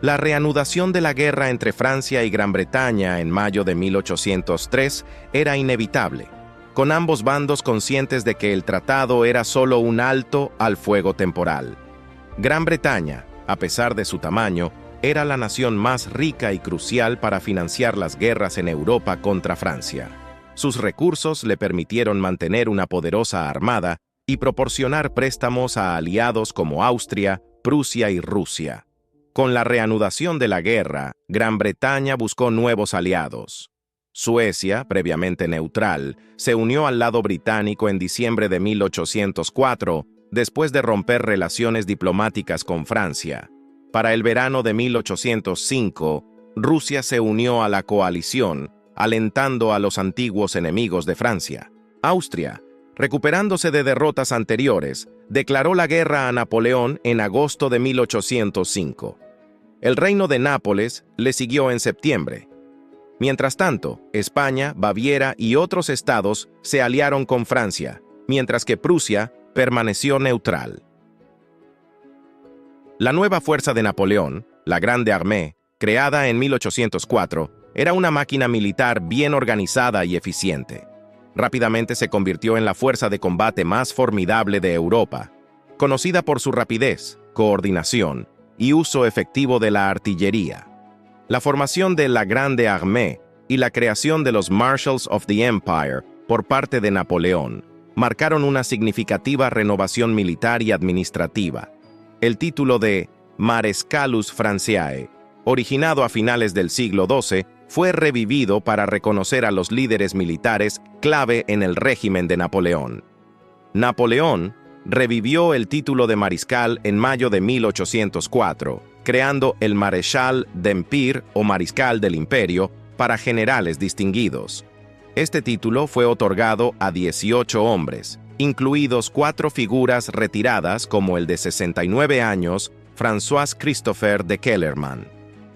La reanudación de la guerra entre Francia y Gran Bretaña en mayo de 1803 era inevitable, con ambos bandos conscientes de que el tratado era solo un alto al fuego temporal. Gran Bretaña, a pesar de su tamaño, era la nación más rica y crucial para financiar las guerras en Europa contra Francia. Sus recursos le permitieron mantener una poderosa armada y proporcionar préstamos a aliados como Austria, Prusia y Rusia. Con la reanudación de la guerra, Gran Bretaña buscó nuevos aliados. Suecia, previamente neutral, se unió al lado británico en diciembre de 1804, después de romper relaciones diplomáticas con Francia. Para el verano de 1805, Rusia se unió a la coalición, alentando a los antiguos enemigos de Francia. Austria, recuperándose de derrotas anteriores, declaró la guerra a Napoleón en agosto de 1805. El reino de Nápoles le siguió en septiembre. Mientras tanto, España, Baviera y otros estados se aliaron con Francia, mientras que Prusia permaneció neutral. La nueva fuerza de Napoleón, la Grande Armée, creada en 1804, era una máquina militar bien organizada y eficiente. Rápidamente se convirtió en la fuerza de combate más formidable de Europa, conocida por su rapidez, coordinación y uso efectivo de la artillería. La formación de la Grande Armée y la creación de los Marshals of the Empire por parte de Napoleón marcaron una significativa renovación militar y administrativa. El título de Marescalus Franciae, originado a finales del siglo XII, fue revivido para reconocer a los líderes militares clave en el régimen de Napoleón. Napoleón revivió el título de mariscal en mayo de 1804, creando el Maréchal d'Empire o Mariscal del Imperio para generales distinguidos. Este título fue otorgado a 18 hombres, incluidos 4 figuras retiradas como el de 69 años, François Christopher de Kellerman.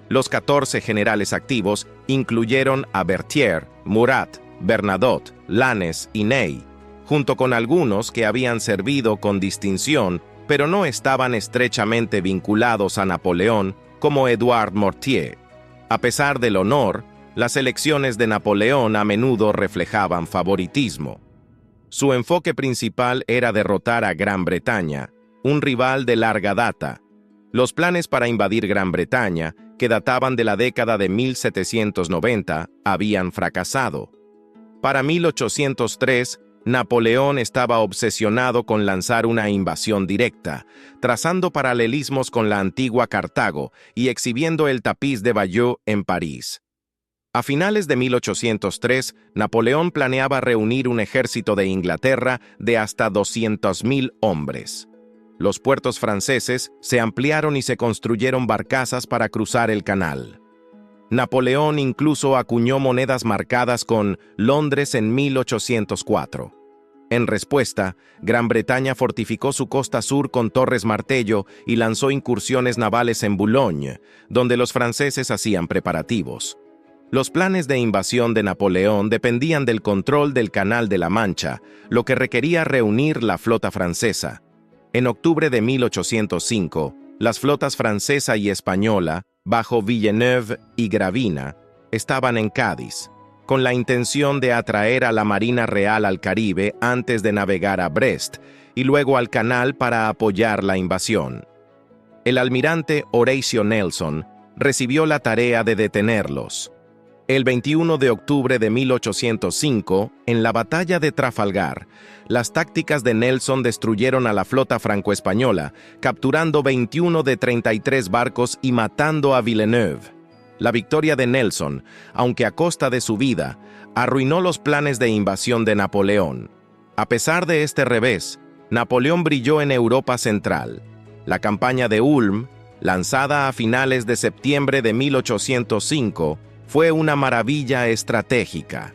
Los 14 generales activos incluyeron a Berthier, Murat, Bernadotte, Lannes y Ney, junto con algunos que habían servido con distinción, pero no estaban estrechamente vinculados a Napoleón, como Édouard Mortier. A pesar del honor, las elecciones de Napoleón a menudo reflejaban favoritismo. Su enfoque principal era derrotar a Gran Bretaña, un rival de larga data. Los planes para invadir Gran Bretaña, que databan de la década de 1790, habían fracasado. Para 1803, Napoleón estaba obsesionado con lanzar una invasión directa, trazando paralelismos con la antigua Cartago y exhibiendo el tapiz de Bayeux en París. A finales de 1803, Napoleón planeaba reunir un ejército de Inglaterra de hasta 200.000 hombres. Los puertos franceses se ampliaron y se construyeron barcazas para cruzar el canal. Napoleón incluso acuñó monedas marcadas con Londres en 1804. En respuesta, Gran Bretaña fortificó su costa sur con torres martello y lanzó incursiones navales en Boulogne, donde los franceses hacían preparativos. Los planes de invasión de Napoleón dependían del control del Canal de la Mancha, lo que requería reunir la flota francesa. En octubre de 1805, las flotas francesa y española, bajo Villeneuve y Gravina, estaban en Cádiz, con la intención de atraer a la Marina Real al Caribe antes de navegar a Brest y luego al canal para apoyar la invasión. El almirante Horatio Nelson recibió la tarea de detenerlos. El 21 de octubre de 1805, en la batalla de Trafalgar, las tácticas de Nelson destruyeron a la flota franco-española, capturando 21 de 33 barcos y matando a Villeneuve. La victoria de Nelson, aunque a costa de su vida, arruinó los planes de invasión de Napoleón. A pesar de este revés, Napoleón brilló en Europa Central. La campaña de Ulm, lanzada a finales de septiembre de 1805, fue una maravilla estratégica.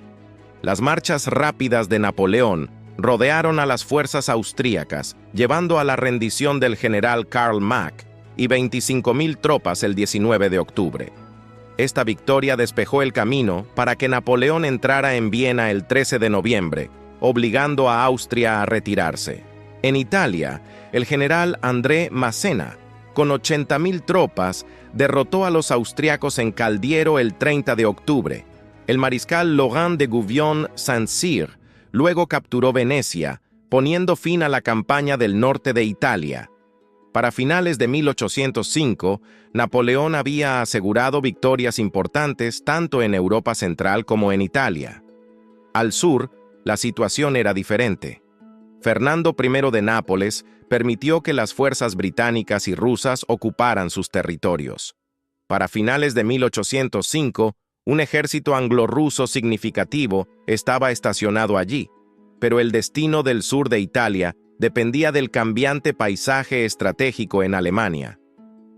Las marchas rápidas de Napoleón rodearon a las fuerzas austríacas, llevando a la rendición del general Karl Mack y 25.000 tropas el 19 de octubre. Esta victoria despejó el camino para que Napoleón entrara en Viena el 13 de noviembre, obligando a Austria a retirarse. En Italia, el general André Massena, con 80.000 tropas, derrotó a los austriacos en Caldiero el 30 de octubre. El mariscal Laurent de Gouvion-Saint-Cyr luego capturó Venecia, poniendo fin a la campaña del norte de Italia. Para finales de 1805, Napoleón había asegurado victorias importantes tanto en Europa Central como en Italia. Al sur, la situación era diferente. Fernando I de Nápoles permitió que las fuerzas británicas y rusas ocuparan sus territorios. Para finales de 1805, un ejército anglo-ruso significativo estaba estacionado allí, pero el destino del sur de Italia dependía del cambiante paisaje estratégico en Alemania.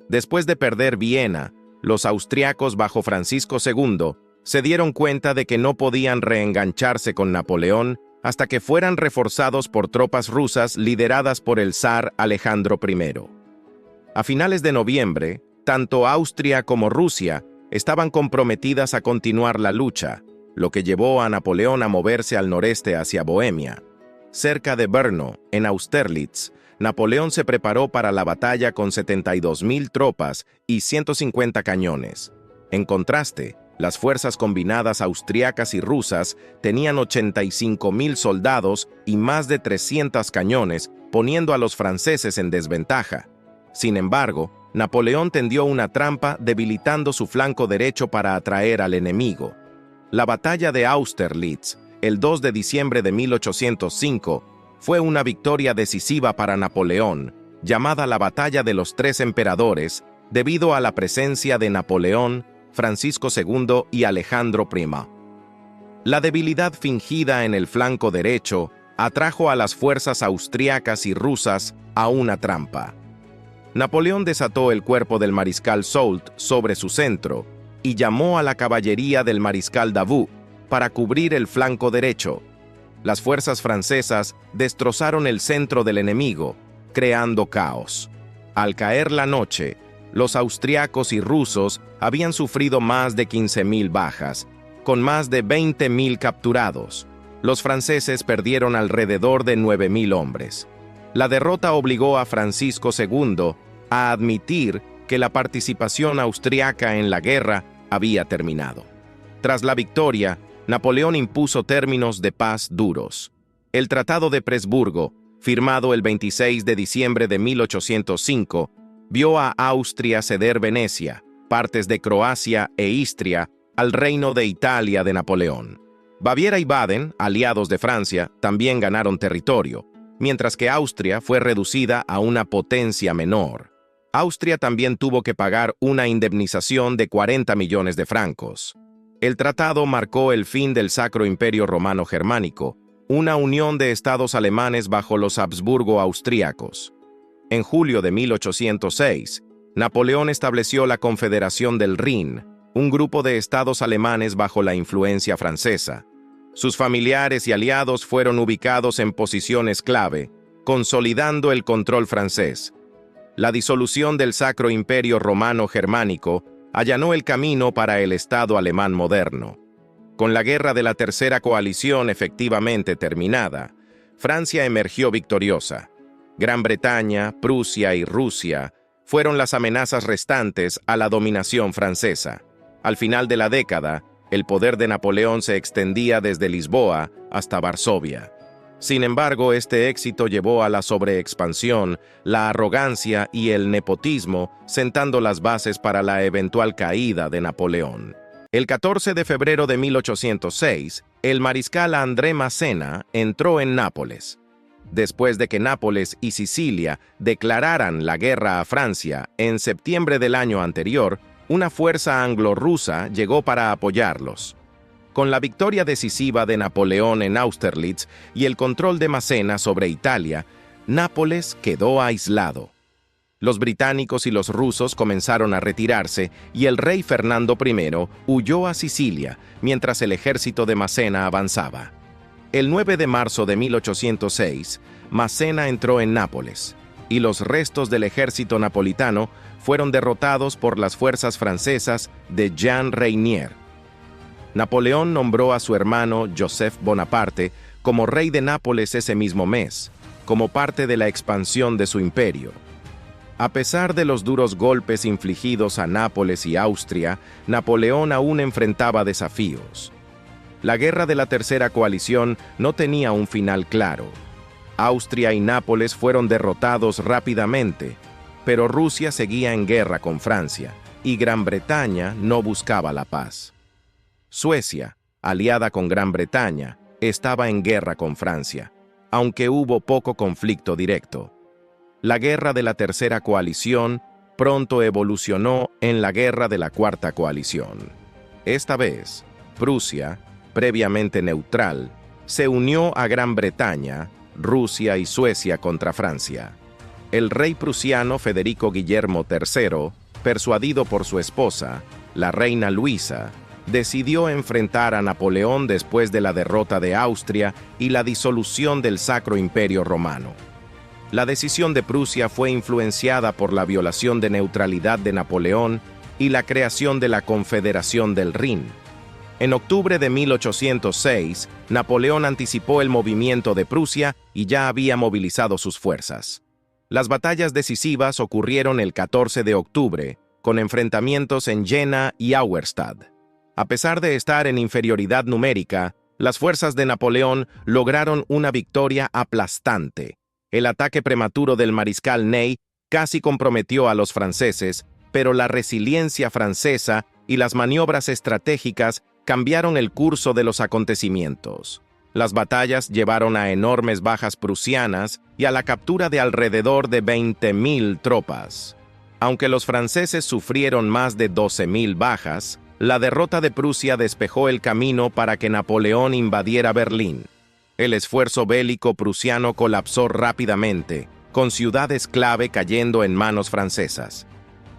Después de perder Viena, los austriacos bajo Francisco II se dieron cuenta de que no podían reengancharse con Napoleón hasta que fueran reforzados por tropas rusas lideradas por el zar Alejandro I. A finales de noviembre, tanto Austria como Rusia estaban comprometidas a continuar la lucha, lo que llevó a Napoleón a moverse al noreste hacia Bohemia. Cerca de Brno, en Austerlitz, Napoleón se preparó para la batalla con 72.000 tropas y 150 cañones. En contraste, las fuerzas combinadas austriacas y rusas tenían 85.000 soldados y más de 300 cañones, poniendo a los franceses en desventaja. Sin embargo, Napoleón tendió una trampa debilitando su flanco derecho para atraer al enemigo. La batalla de Austerlitz, el 2 de diciembre de 1805, fue una victoria decisiva para Napoleón, llamada la Batalla de los Tres Emperadores, debido a la presencia de Napoleón, Francisco II y Alejandro I. La debilidad fingida en el flanco derecho atrajo a las fuerzas austriacas y rusas a una trampa. Napoleón desató el cuerpo del mariscal Soult sobre su centro y llamó a la caballería del mariscal Davout para cubrir el flanco derecho. Las fuerzas francesas destrozaron el centro del enemigo, creando caos. Al caer la noche, los austriacos y rusos habían sufrido más de 15.000 bajas, con más de 20.000 capturados. Los franceses perdieron alrededor de 9.000 hombres. La derrota obligó a Francisco II a admitir que la participación austriaca en la guerra había terminado. Tras la victoria, Napoleón impuso términos de paz duros. El Tratado de Presburgo, firmado el 26 de diciembre de 1805, vio a Austria ceder Venecia, partes de Croacia e Istria, al Reino de Italia de Napoleón. Baviera y Baden, aliados de Francia, también ganaron territorio, mientras que Austria fue reducida a una potencia menor. Austria también tuvo que pagar una indemnización de 40 millones de francos. El tratado marcó el fin del Sacro Imperio Romano Germánico, una unión de estados alemanes bajo los Habsburgo austríacos. En julio de 1806, Napoleón estableció la Confederación del Rin, un grupo de estados alemanes bajo la influencia francesa. Sus familiares y aliados fueron ubicados en posiciones clave, consolidando el control francés. La disolución del Sacro Imperio Romano Germánico allanó el camino para el Estado alemán moderno. Con la guerra de la Tercera Coalición efectivamente terminada, Francia emergió victoriosa. Gran Bretaña, Prusia y Rusia fueron las amenazas restantes a la dominación francesa. Al final de la década, el poder de Napoleón se extendía desde Lisboa hasta Varsovia. Sin embargo, este éxito llevó a la sobreexpansión, la arrogancia y el nepotismo, sentando las bases para la eventual caída de Napoleón. El 14 de febrero de 1806, el mariscal André Massena entró en Nápoles. Después de que Nápoles y Sicilia declararan la guerra a Francia en septiembre del año anterior, una fuerza anglo-rusa llegó para apoyarlos. Con la victoria decisiva de Napoleón en Austerlitz y el control de Massena sobre Italia, Nápoles quedó aislado. Los británicos y los rusos comenzaron a retirarse y el rey Fernando I huyó a Sicilia mientras el ejército de Massena avanzaba. El 9 de marzo de 1806, Massena entró en Nápoles y los restos del ejército napolitano fueron derrotados por las fuerzas francesas de Jean Reynier. Napoleón nombró a su hermano Joseph Bonaparte como rey de Nápoles ese mismo mes, como parte de la expansión de su imperio. A pesar de los duros golpes infligidos a Nápoles y Austria, Napoleón aún enfrentaba desafíos. La guerra de la Tercera Coalición no tenía un final claro. Austria y Nápoles fueron derrotados rápidamente, pero Rusia seguía en guerra con Francia y Gran Bretaña no buscaba la paz. Suecia, aliada con Gran Bretaña, estaba en guerra con Francia, aunque hubo poco conflicto directo. La guerra de la Tercera Coalición pronto evolucionó en la guerra de la Cuarta Coalición. Esta vez, Prusia, previamente neutral, se unió a Gran Bretaña, Rusia y Suecia contra Francia. El rey prusiano Federico Guillermo III, persuadido por su esposa, la reina Luisa, decidió enfrentar a Napoleón después de la derrota de Austria y la disolución del Sacro Imperio Romano. La decisión de Prusia fue influenciada por la violación de neutralidad de Napoleón y la creación de la Confederación del Rin. En octubre de 1806, Napoleón anticipó el movimiento de Prusia y ya había movilizado sus fuerzas. Las batallas decisivas ocurrieron el 14 de octubre, con enfrentamientos en Jena y Auerstadt. A pesar de estar en inferioridad numérica, las fuerzas de Napoleón lograron una victoria aplastante. El ataque prematuro del mariscal Ney casi comprometió a los franceses, pero la resiliencia francesa y las maniobras estratégicas cambiaron el curso de los acontecimientos. Las batallas llevaron a enormes bajas prusianas y a la captura de alrededor de 20.000 tropas. Aunque los franceses sufrieron más de 12.000 bajas, la derrota de Prusia despejó el camino para que Napoleón invadiera Berlín. El esfuerzo bélico prusiano colapsó rápidamente, con ciudades clave cayendo en manos francesas.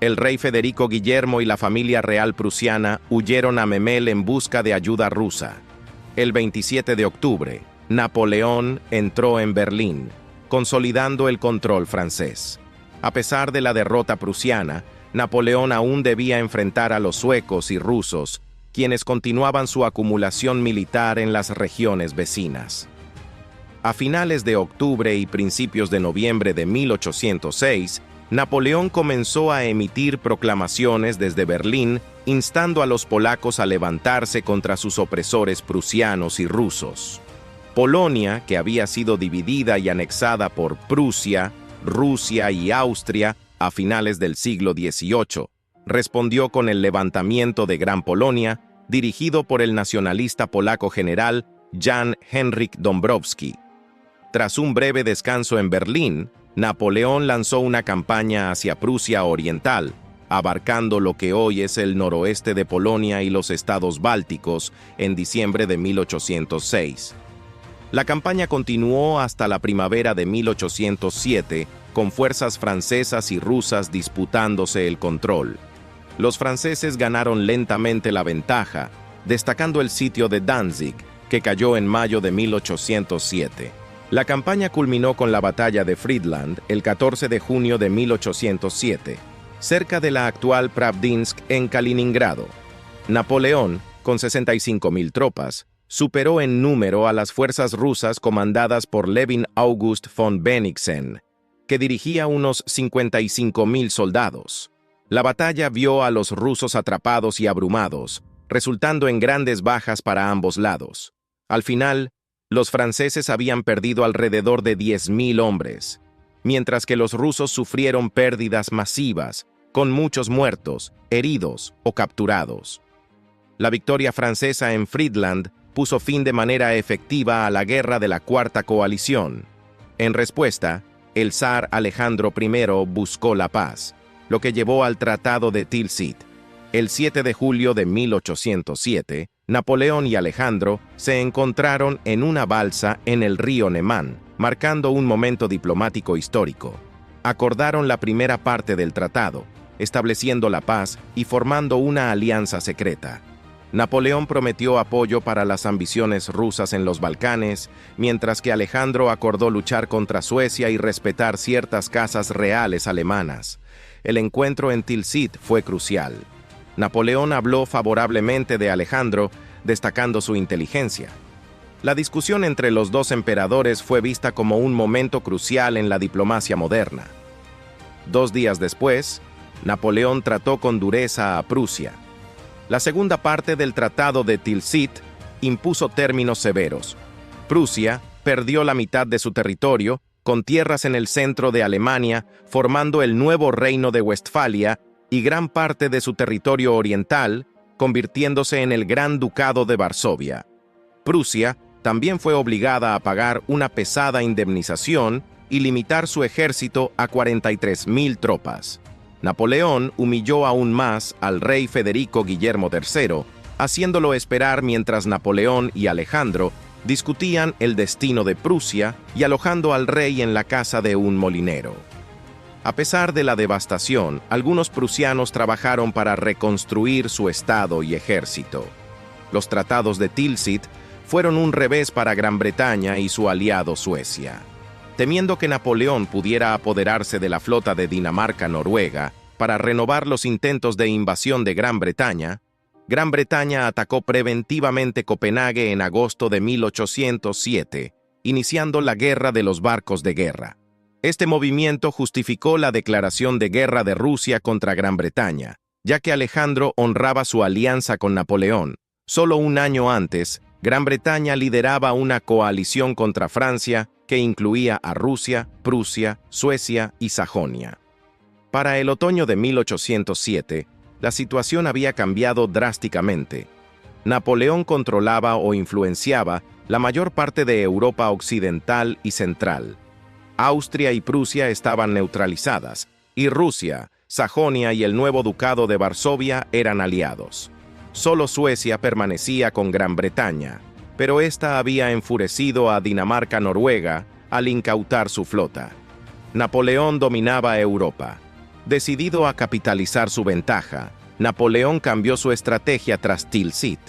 El rey Federico Guillermo y la familia real prusiana huyeron a Memel en busca de ayuda rusa. El 27 de octubre, Napoleón entró en Berlín, consolidando el control francés. A pesar de la derrota prusiana, Napoleón aún debía enfrentar a los suecos y rusos, quienes continuaban su acumulación militar en las regiones vecinas. A finales de octubre y principios de noviembre de 1806, Napoleón comenzó a emitir proclamaciones desde Berlín, instando a los polacos a levantarse contra sus opresores prusianos y rusos. Polonia, que había sido dividida y anexada por Prusia, Rusia y Austria a finales del siglo XVIII, respondió con el levantamiento de Gran Polonia, dirigido por el nacionalista polaco general Jan Henryk Dąbrowski. Tras un breve descanso en Berlín, Napoleón lanzó una campaña hacia Prusia Oriental, abarcando lo que hoy es el noroeste de Polonia y los estados bálticos, en diciembre de 1806. La campaña continuó hasta la primavera de 1807, con fuerzas francesas y rusas disputándose el control. Los franceses ganaron lentamente la ventaja, destacando el sitio de Danzig, que cayó en mayo de 1807. La campaña culminó con la batalla de Friedland el 14 de junio de 1807, cerca de la actual Pravdinsk en Kaliningrado. Napoleón, con 65.000 tropas, superó en número a las fuerzas rusas comandadas por Levin August von Bennigsen, que dirigía unos 55.000 soldados. La batalla vio a los rusos atrapados y abrumados, resultando en grandes bajas para ambos lados. Al final, los franceses habían perdido alrededor de 10.000 hombres, mientras que los rusos sufrieron pérdidas masivas, con muchos muertos, heridos o capturados. La victoria francesa en Friedland puso fin de manera efectiva a la guerra de la Cuarta Coalición. En respuesta, el zar Alejandro I buscó la paz, lo que llevó al Tratado de Tilsit. El 7 de julio de 1807, Napoleón y Alejandro se encontraron en una balsa en el río Nemán, marcando un momento diplomático histórico. Acordaron la primera parte del tratado, estableciendo la paz y formando una alianza secreta. Napoleón prometió apoyo para las ambiciones rusas en los Balcanes, mientras que Alejandro acordó luchar contra Suecia y respetar ciertas casas reales alemanas. El encuentro en Tilsit fue crucial. Napoleón habló favorablemente de Alejandro, destacando su inteligencia. La discusión entre los dos emperadores fue vista como un momento crucial en la diplomacia moderna. 2 días después, Napoleón trató con dureza a Prusia. La segunda parte del Tratado de Tilsit impuso términos severos. Prusia perdió la mitad de su territorio, con tierras en el centro de Alemania, formando el nuevo Reino de Westfalia y gran parte de su territorio oriental, convirtiéndose en el Gran Ducado de Varsovia. Prusia también fue obligada a pagar una pesada indemnización y limitar su ejército a 43.000 tropas. Napoleón humilló aún más al rey Federico Guillermo III, haciéndolo esperar mientras Napoleón y Alejandro discutían el destino de Prusia y alojando al rey en la casa de un molinero. A pesar de la devastación, algunos prusianos trabajaron para reconstruir su estado y ejército. Los tratados de Tilsit fueron un revés para Gran Bretaña y su aliado Suecia. Temiendo que Napoleón pudiera apoderarse de la flota de Dinamarca-Noruega para renovar los intentos de invasión de Gran Bretaña atacó preventivamente Copenhague en agosto de 1807, iniciando la Guerra de los Barcos de Guerra. Este movimiento justificó la declaración de guerra de Rusia contra Gran Bretaña, ya que Alejandro honraba su alianza con Napoleón. Solo un año antes, Gran Bretaña lideraba una coalición contra Francia que incluía a Rusia, Prusia, Suecia y Sajonia. Para el otoño de 1807, la situación había cambiado drásticamente. Napoleón controlaba o influenciaba la mayor parte de Europa occidental y central. Austria y Prusia estaban neutralizadas, y Rusia, Sajonia y el nuevo Ducado de Varsovia eran aliados. Solo Suecia permanecía con Gran Bretaña, pero ésta había enfurecido a Dinamarca-Noruega al incautar su flota. Napoleón dominaba Europa. Decidido a capitalizar su ventaja, Napoleón cambió su estrategia tras Tilsit.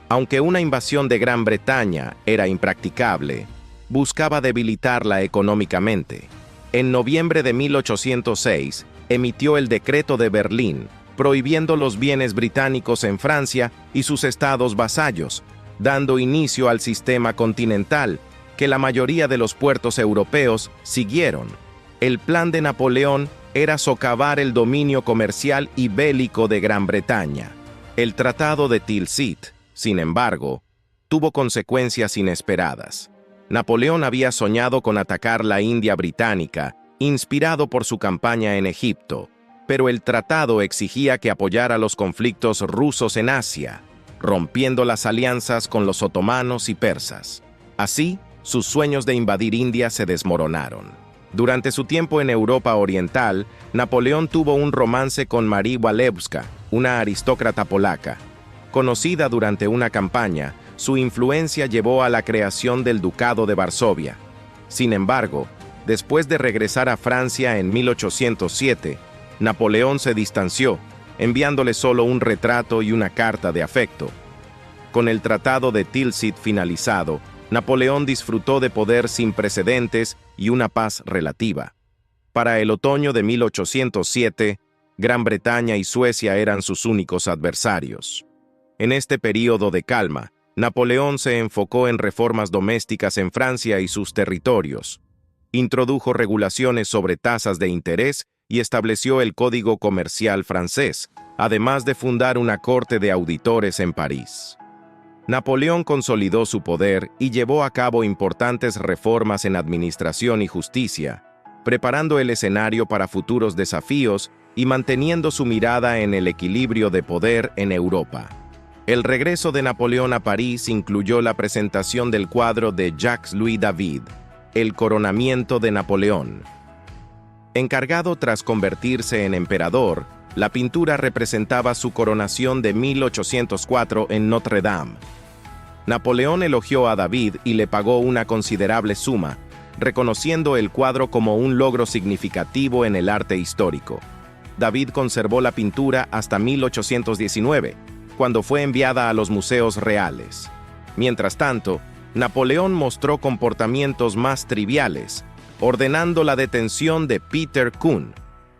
Aunque una invasión de Gran Bretaña era impracticable, buscaba debilitarla económicamente. En noviembre de 1806, emitió el Decreto de Berlín, prohibiendo los bienes británicos en Francia y sus estados vasallos, dando inicio al sistema continental, que la mayoría de los puertos europeos siguieron. El plan de Napoleón era socavar el dominio comercial y bélico de Gran Bretaña. El Tratado de Tilsit, sin embargo, tuvo consecuencias inesperadas. Napoleón había soñado con atacar la India británica, inspirado por su campaña en Egipto, pero el tratado exigía que apoyara los conflictos rusos en Asia, rompiendo las alianzas con los otomanos y persas. Así, sus sueños de invadir India se desmoronaron. Durante su tiempo en Europa Oriental, Napoleón tuvo un romance con Marie Walewska, una aristócrata polaca. Conocida durante una campaña, su influencia llevó a la creación del Ducado de Varsovia. Sin embargo, después de regresar a Francia en 1807, Napoleón se distanció, enviándole solo un retrato y una carta de afecto. Con el Tratado de Tilsit finalizado, Napoleón disfrutó de poder sin precedentes y una paz relativa. Para el otoño de 1807, Gran Bretaña y Suecia eran sus únicos adversarios. En este período de calma, Napoleón se enfocó en reformas domésticas en Francia y sus territorios. Introdujo regulaciones sobre tasas de interés y estableció el Código Comercial francés, además de fundar una corte de auditores en París. Napoleón consolidó su poder y llevó a cabo importantes reformas en administración y justicia, preparando el escenario para futuros desafíos y manteniendo su mirada en el equilibrio de poder en Europa. El regreso de Napoleón a París incluyó la presentación del cuadro de Jacques-Louis David, El coronamiento de Napoleón. Encargado tras convertirse en emperador, la pintura representaba su coronación de 1804 en Notre Dame. Napoleón elogió a David y le pagó una considerable suma, reconociendo el cuadro como un logro significativo en el arte histórico. David conservó la pintura hasta 1819, cuando fue enviada a los museos reales. Mientras tanto, Napoleón mostró comportamientos más triviales, ordenando la detención de Peter Kuhn,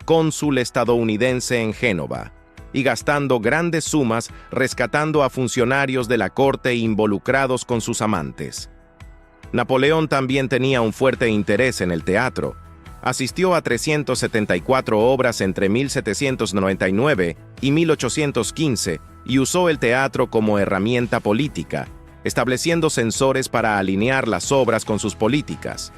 cónsul estadounidense en Génova, y gastando grandes sumas rescatando a funcionarios de la corte involucrados con sus amantes. Napoleón también tenía un fuerte interés en el teatro. Asistió a 374 obras entre 1799 y 1815 y usó el teatro como herramienta política, estableciendo censores para alinear las obras con sus políticas.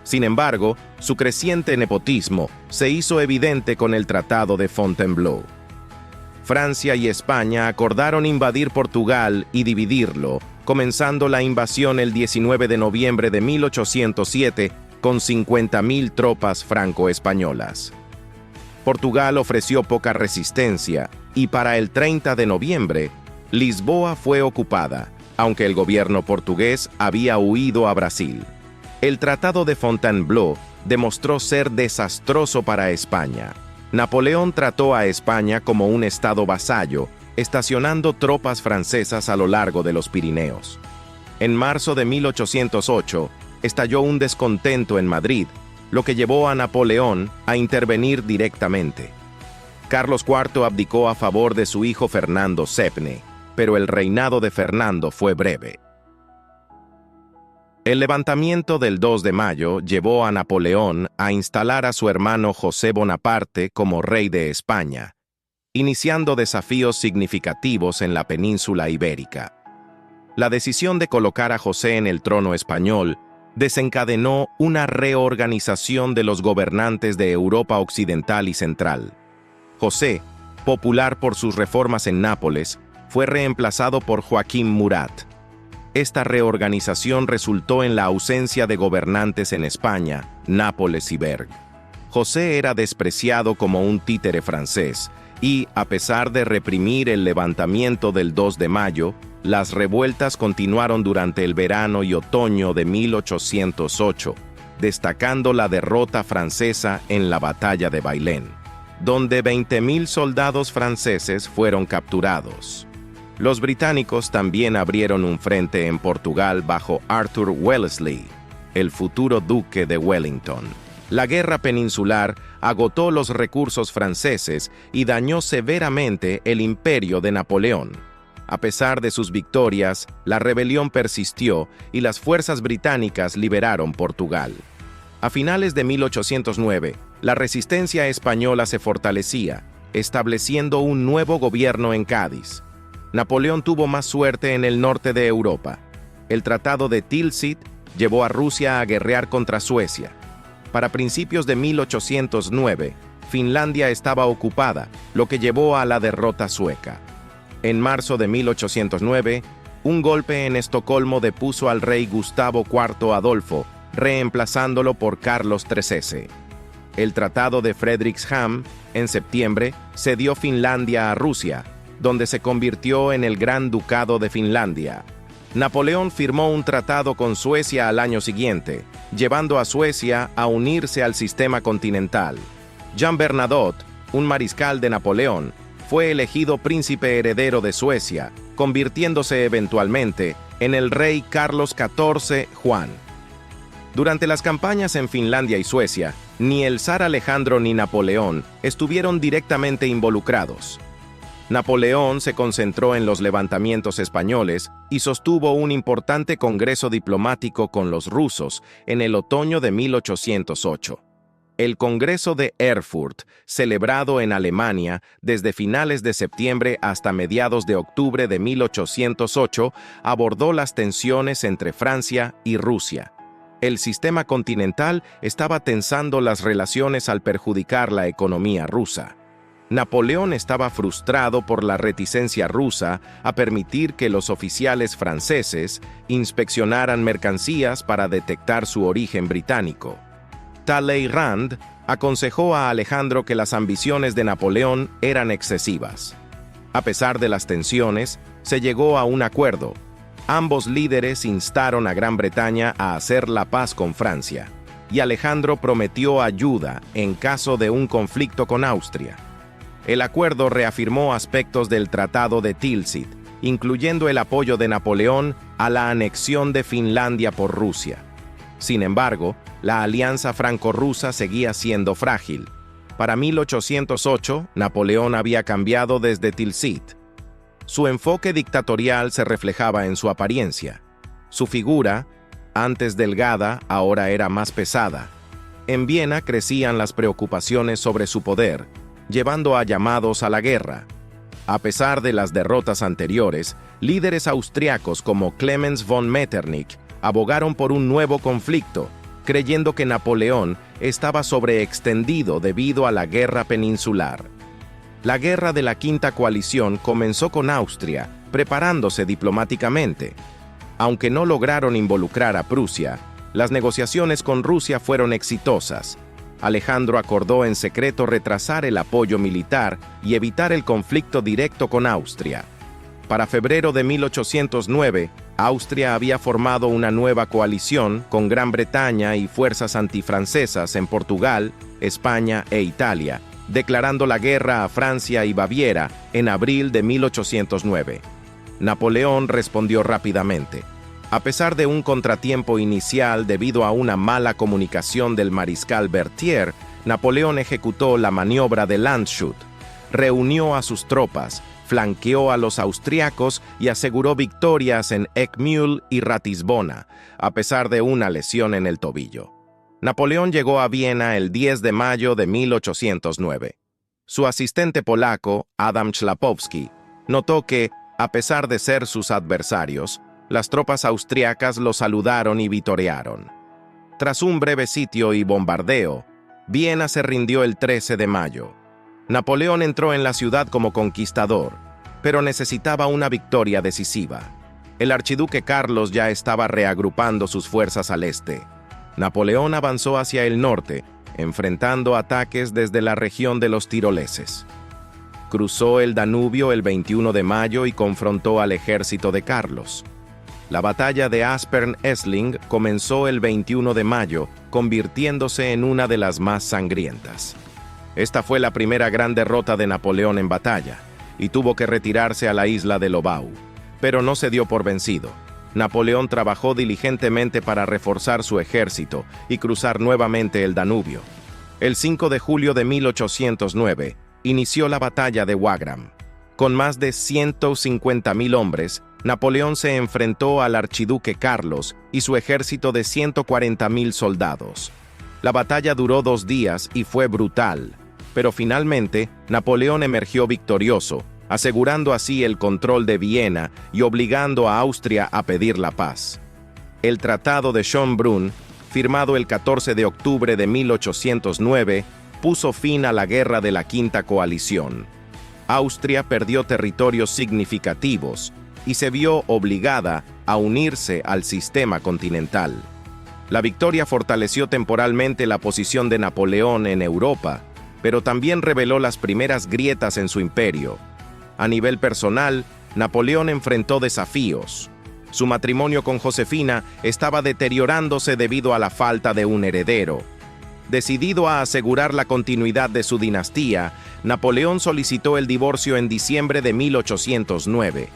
Sin embargo, su creciente nepotismo se hizo evidente con el Tratado de Fontainebleau. Francia y España acordaron invadir Portugal y dividirlo, comenzando la invasión el 19 de noviembre de 1807 con 50.000 tropas franco-españolas. Portugal ofreció poca resistencia y para el 30 de noviembre, Lisboa fue ocupada, aunque el gobierno portugués había huido a Brasil. El Tratado de Fontainebleau demostró ser desastroso para España. Napoleón trató a España como un estado vasallo, estacionando tropas francesas a lo largo de los Pirineos. En marzo de 1808, estalló un descontento en Madrid, lo que llevó a Napoleón a intervenir directamente. Carlos IV abdicó a favor de su hijo Fernando VII, pero el reinado de Fernando fue breve. El levantamiento del 2 de mayo llevó a Napoleón a instalar a su hermano José Bonaparte como rey de España, iniciando desafíos significativos en la península ibérica. La decisión de colocar a José en el trono español desencadenó una reorganización de los gobernantes de Europa Occidental y Central. José, popular por sus reformas en Nápoles, fue reemplazado por Joaquín Murat. Esta reorganización resultó en la ausencia de gobernantes en España, Nápoles y Berg. José era despreciado como un títere francés y, a pesar de reprimir el levantamiento del 2 de mayo, las revueltas continuaron durante el verano y otoño de 1808, destacando la derrota francesa en la batalla de Bailén, donde 20.000 soldados franceses fueron capturados. Los británicos también abrieron un frente en Portugal bajo Arthur Wellesley, el futuro duque de Wellington. La guerra peninsular agotó los recursos franceses y dañó severamente el imperio de Napoleón. A pesar de sus victorias, la rebelión persistió y las fuerzas británicas liberaron Portugal. A finales de 1809, la resistencia española se fortalecía, estableciendo un nuevo gobierno en Cádiz. Napoleón tuvo más suerte en el norte de Europa. El Tratado de Tilsit llevó a Rusia a guerrear contra Suecia. Para principios de 1809, Finlandia estaba ocupada, lo que llevó a la derrota sueca. En marzo de 1809, un golpe en Estocolmo depuso al rey Gustavo IV Adolfo, reemplazándolo por Carlos XIII. El Tratado de Fredrikshamn, en septiembre, cedió Finlandia a Rusia, donde se convirtió en el Gran Ducado de Finlandia. Napoleón firmó un tratado con Suecia al año siguiente, llevando a Suecia a unirse al sistema continental. Jean Bernadotte, un mariscal de Napoleón, fue elegido príncipe heredero de Suecia, convirtiéndose eventualmente en el rey Carlos XIV Juan. Durante las campañas en Finlandia y Suecia, ni el zar Alejandro ni Napoleón estuvieron directamente involucrados. Napoleón se concentró en los levantamientos españoles y sostuvo un importante congreso diplomático con los rusos en el otoño de 1808. El Congreso de Erfurt, celebrado en Alemania desde finales de septiembre hasta mediados de octubre de 1808, abordó las tensiones entre Francia y Rusia. El sistema continental estaba tensando las relaciones al perjudicar la economía rusa. Napoleón estaba frustrado por la reticencia rusa a permitir que los oficiales franceses inspeccionaran mercancías para detectar su origen británico. Talleyrand aconsejó a Alejandro que las ambiciones de Napoleón eran excesivas. A pesar de las tensiones, se llegó a un acuerdo. Ambos líderes instaron a Gran Bretaña a hacer la paz con Francia, y Alejandro prometió ayuda en caso de un conflicto con Austria. El acuerdo reafirmó aspectos del Tratado de Tilsit, incluyendo el apoyo de Napoleón a la anexión de Finlandia por Rusia. Sin embargo, la alianza franco-rusa seguía siendo frágil. Para 1808, Napoleón había cambiado desde Tilsit. Su enfoque dictatorial se reflejaba en su apariencia. Su figura, antes delgada, ahora era más pesada. En Viena crecían las preocupaciones sobre su poder, llevando a llamados a la guerra. A pesar de las derrotas anteriores, líderes austriacos como Clemens von Metternich abogaron por un nuevo conflicto, creyendo que Napoleón estaba sobreextendido debido a la guerra peninsular. La guerra de la Quinta Coalición comenzó con Austria, preparándose diplomáticamente. Aunque no lograron involucrar a Prusia, las negociaciones con Rusia fueron exitosas. Alejandro acordó en secreto retrasar el apoyo militar y evitar el conflicto directo con Austria. Para febrero de 1809, Austria había formado una nueva coalición con Gran Bretaña y fuerzas antifrancesas en Portugal, España e Italia, declarando la guerra a Francia y Baviera en abril de 1809. Napoleón respondió rápidamente. A pesar de un contratiempo inicial debido a una mala comunicación del mariscal Berthier, Napoleón ejecutó la maniobra de Landshut, reunió a sus tropas, flanqueó a los austriacos y aseguró victorias en Eckmühl y Ratisbona, a pesar de una lesión en el tobillo. Napoleón llegó a Viena el 10 de mayo de 1809. Su asistente polaco, Adam Szlapowski, notó que, a pesar de ser sus adversarios, las tropas austriacas lo saludaron y vitorearon. Tras un breve sitio y bombardeo, Viena se rindió el 13 de mayo. Napoleón entró en la ciudad como conquistador, pero necesitaba una victoria decisiva. El archiduque Carlos ya estaba reagrupando sus fuerzas al este. Napoleón avanzó hacia el norte, enfrentando ataques desde la región de los tiroleses. Cruzó el Danubio el 21 de mayo y confrontó al ejército de Carlos. La batalla de Aspern-Essling comenzó el 21 de mayo, convirtiéndose en una de las más sangrientas. Esta fue la primera gran derrota de Napoleón en batalla, y tuvo que retirarse a la isla de Lobau, pero no se dio por vencido. Napoleón trabajó diligentemente para reforzar su ejército y cruzar nuevamente el Danubio. El 5 de julio de 1809, inició la batalla de Wagram. Con más de 150.000 hombres, Napoleón se enfrentó al archiduque Carlos y su ejército de 140.000 soldados. La batalla duró 2 días y fue brutal, pero finalmente Napoleón emergió victorioso, asegurando así el control de Viena y obligando a Austria a pedir la paz. El Tratado de Schönbrunn, firmado el 14 de octubre de 1809, puso fin a la guerra de la Quinta Coalición. Austria perdió territorios significativos y se vio obligada a unirse al sistema continental. La victoria fortaleció temporalmente la posición de Napoleón en Europa, pero también reveló las primeras grietas en su imperio. A nivel personal, Napoleón enfrentó desafíos. Su matrimonio con Josefina estaba deteriorándose debido a la falta de un heredero. Decidido a asegurar la continuidad de su dinastía, Napoleón solicitó el divorcio en diciembre de 1809.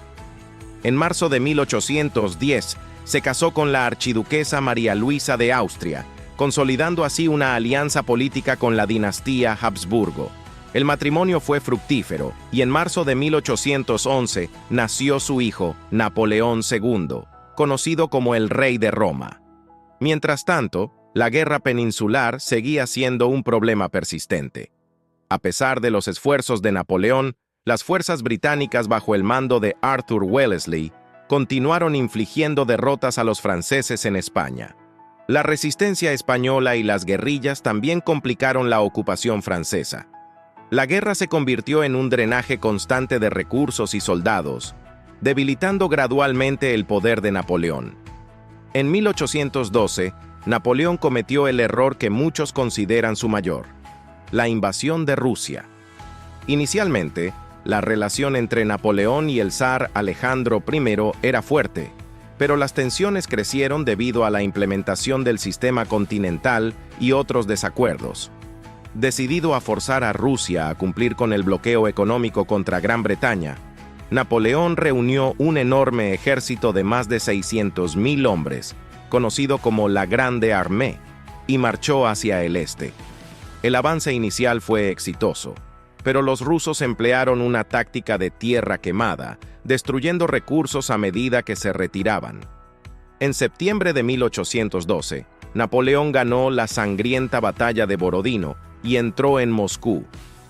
En marzo de 1810, se casó con la archiduquesa María Luisa de Austria, consolidando así una alianza política con la dinastía Habsburgo. El matrimonio fue fructífero, y en marzo de 1811 nació su hijo, Napoleón II, conocido como el Rey de Roma. Mientras tanto, la guerra peninsular seguía siendo un problema persistente. A pesar de los esfuerzos de Napoleón, las fuerzas británicas bajo el mando de Arthur Wellesley continuaron infligiendo derrotas a los franceses en España. La resistencia española y las guerrillas también complicaron la ocupación francesa. La guerra se convirtió en un drenaje constante de recursos y soldados, debilitando gradualmente el poder de Napoleón. En 1812, Napoleón cometió el error que muchos consideran su mayor: la invasión de Rusia. Inicialmente, la relación entre Napoleón y el zar Alejandro I era fuerte, pero las tensiones crecieron debido a la implementación del sistema continental y otros desacuerdos. Decidido a forzar a Rusia a cumplir con el bloqueo económico contra Gran Bretaña, Napoleón reunió un enorme ejército de más de 600.000 hombres, conocido como la Grande Armée, y marchó hacia el este. El avance inicial fue exitoso, pero los rusos emplearon una táctica de tierra quemada, destruyendo recursos a medida que se retiraban. En septiembre de 1812, Napoleón ganó la sangrienta batalla de Borodino y entró en Moscú,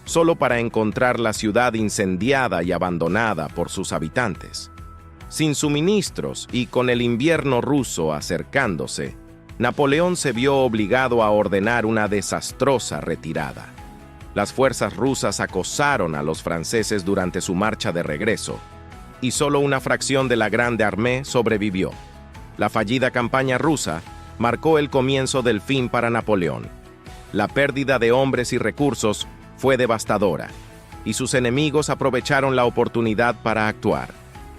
solo para encontrar la ciudad incendiada y abandonada por sus habitantes. Sin suministros y con el invierno ruso acercándose, Napoleón se vio obligado a ordenar una desastrosa retirada. Las fuerzas rusas acosaron a los franceses durante su marcha de regreso, y solo una fracción de la Grande Armée sobrevivió. La fallida campaña rusa marcó el comienzo del fin para Napoleón. La pérdida de hombres y recursos fue devastadora, y sus enemigos aprovecharon la oportunidad para actuar.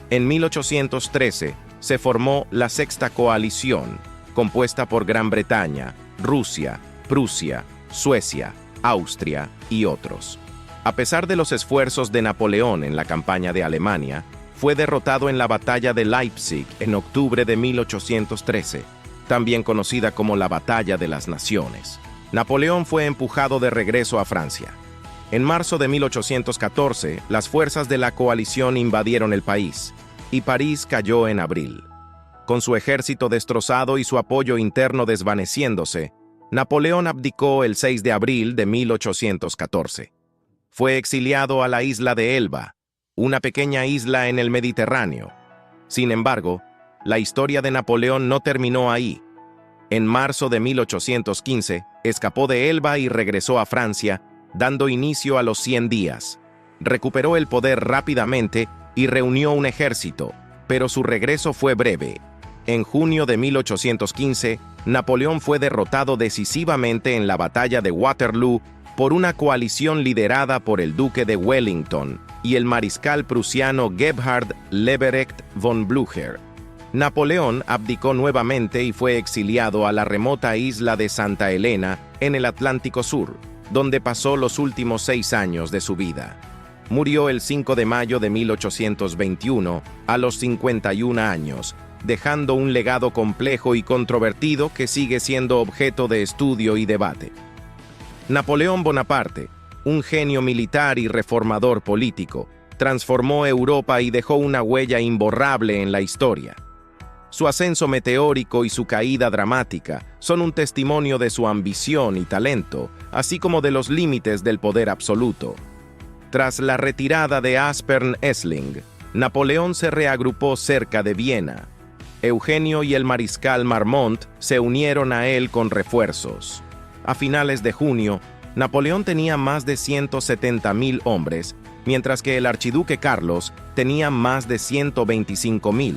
En 1813 se formó la Sexta Coalición, compuesta por Gran Bretaña, Rusia, Prusia, Suecia, Austria y otros. A pesar de los esfuerzos de Napoleón en la campaña de Alemania, fue derrotado en la Batalla de Leipzig en octubre de 1813, también conocida como la Batalla de las Naciones. Napoleón fue empujado de regreso a Francia. En marzo de 1814, las fuerzas de la coalición invadieron el país, y París cayó en abril. Con su ejército destrozado y su apoyo interno desvaneciéndose, Napoleón abdicó el 6 de abril de 1814. Fue exiliado a la isla de Elba, una pequeña isla en el Mediterráneo. Sin embargo, la historia de Napoleón no terminó ahí. En marzo de 1815, escapó de Elba y regresó a Francia, dando inicio a los 100 días. Recuperó el poder rápidamente y reunió un ejército, pero su regreso fue breve. En junio de 1815, Napoleón fue derrotado decisivamente en la batalla de Waterloo por una coalición liderada por el duque de Wellington y el mariscal prusiano Gebhard Leberecht von Blücher. Napoleón abdicó nuevamente y fue exiliado a la remota isla de Santa Elena en el Atlántico Sur, donde pasó los últimos 6 años de su vida. Murió el 5 de mayo de 1821 a los 51 años, dejando un legado complejo y controvertido que sigue siendo objeto de estudio y debate. Napoleón Bonaparte, un genio militar y reformador político, transformó Europa y dejó una huella imborrable en la historia. Su ascenso meteórico y su caída dramática son un testimonio de su ambición y talento, así como de los límites del poder absoluto. Tras la retirada de Aspern-Essling, Napoleón se reagrupó cerca de Viena. Eugenio y el mariscal Marmont se unieron a él con refuerzos. A finales de junio, Napoleón tenía más de 170.000 hombres, mientras que el archiduque Carlos tenía más de 125.000.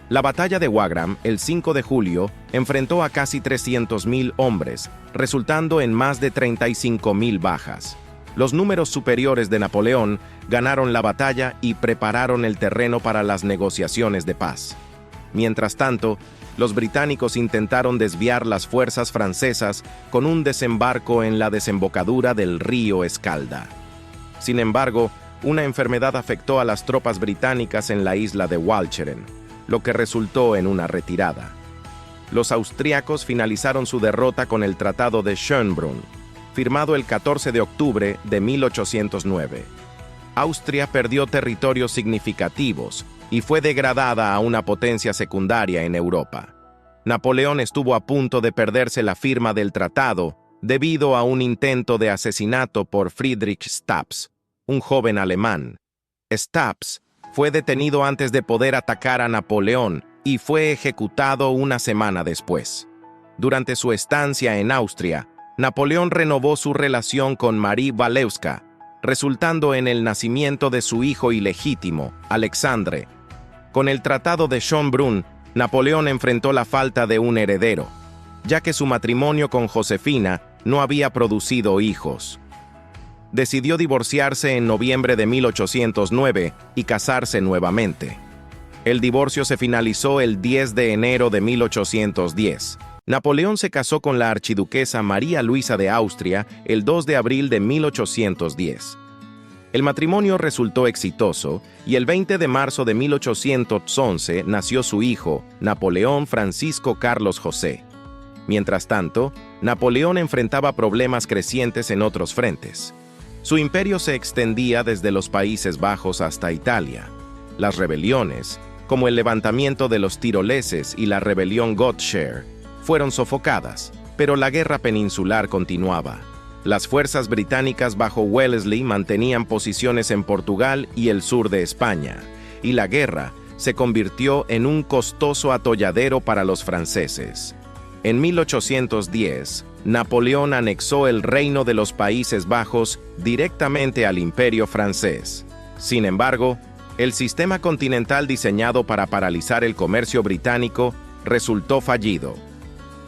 La batalla de Wagram, el 5 de julio, enfrentó a casi 300.000 hombres, resultando en más de 35.000 bajas. Los números superiores de Napoleón ganaron la batalla y prepararon el terreno para las negociaciones de paz. Mientras tanto, los británicos intentaron desviar las fuerzas francesas con un desembarco en la desembocadura del río Escalda. Sin embargo, una enfermedad afectó a las tropas británicas en la isla de Walcheren, lo que resultó en una retirada. Los austríacos finalizaron su derrota con el Tratado de Schönbrunn, firmado el 14 de octubre de 1809. Austria perdió territorios significativos y fue degradada a una potencia secundaria en Europa. Napoleón estuvo a punto de perderse la firma del tratado debido a un intento de asesinato por Friedrich Staaps, un joven alemán. Staaps fue detenido antes de poder atacar a Napoleón y fue ejecutado una semana después. Durante su estancia en Austria, Napoleón renovó su relación con Marie Walewska, resultando en el nacimiento de su hijo ilegítimo, Alexandre. Con el Tratado de Schönbrunn, Napoleón enfrentó la falta de un heredero, ya que su matrimonio con Josefina no había producido hijos. Decidió divorciarse en noviembre de 1809 y casarse nuevamente. El divorcio se finalizó el 10 de enero de 1810. Napoleón se casó con la archiduquesa María Luisa de Austria el 2 de abril de 1810. El matrimonio resultó exitoso y el 20 de marzo de 1811 nació su hijo, Napoleón Francisco Carlos José. Mientras tanto, Napoleón enfrentaba problemas crecientes en otros frentes. Su imperio se extendía desde los Países Bajos hasta Italia. Las rebeliones, como el levantamiento de los tiroleses y la rebelión Gottscher, fueron sofocadas, pero la guerra peninsular continuaba. Las fuerzas británicas bajo Wellesley mantenían posiciones en Portugal y el sur de España, y la guerra se convirtió en un costoso atolladero para los franceses. En 1810, Napoleón anexó el Reino de los Países Bajos directamente al Imperio francés. Sin embargo, el sistema continental diseñado para paralizar el comercio británico resultó fallido.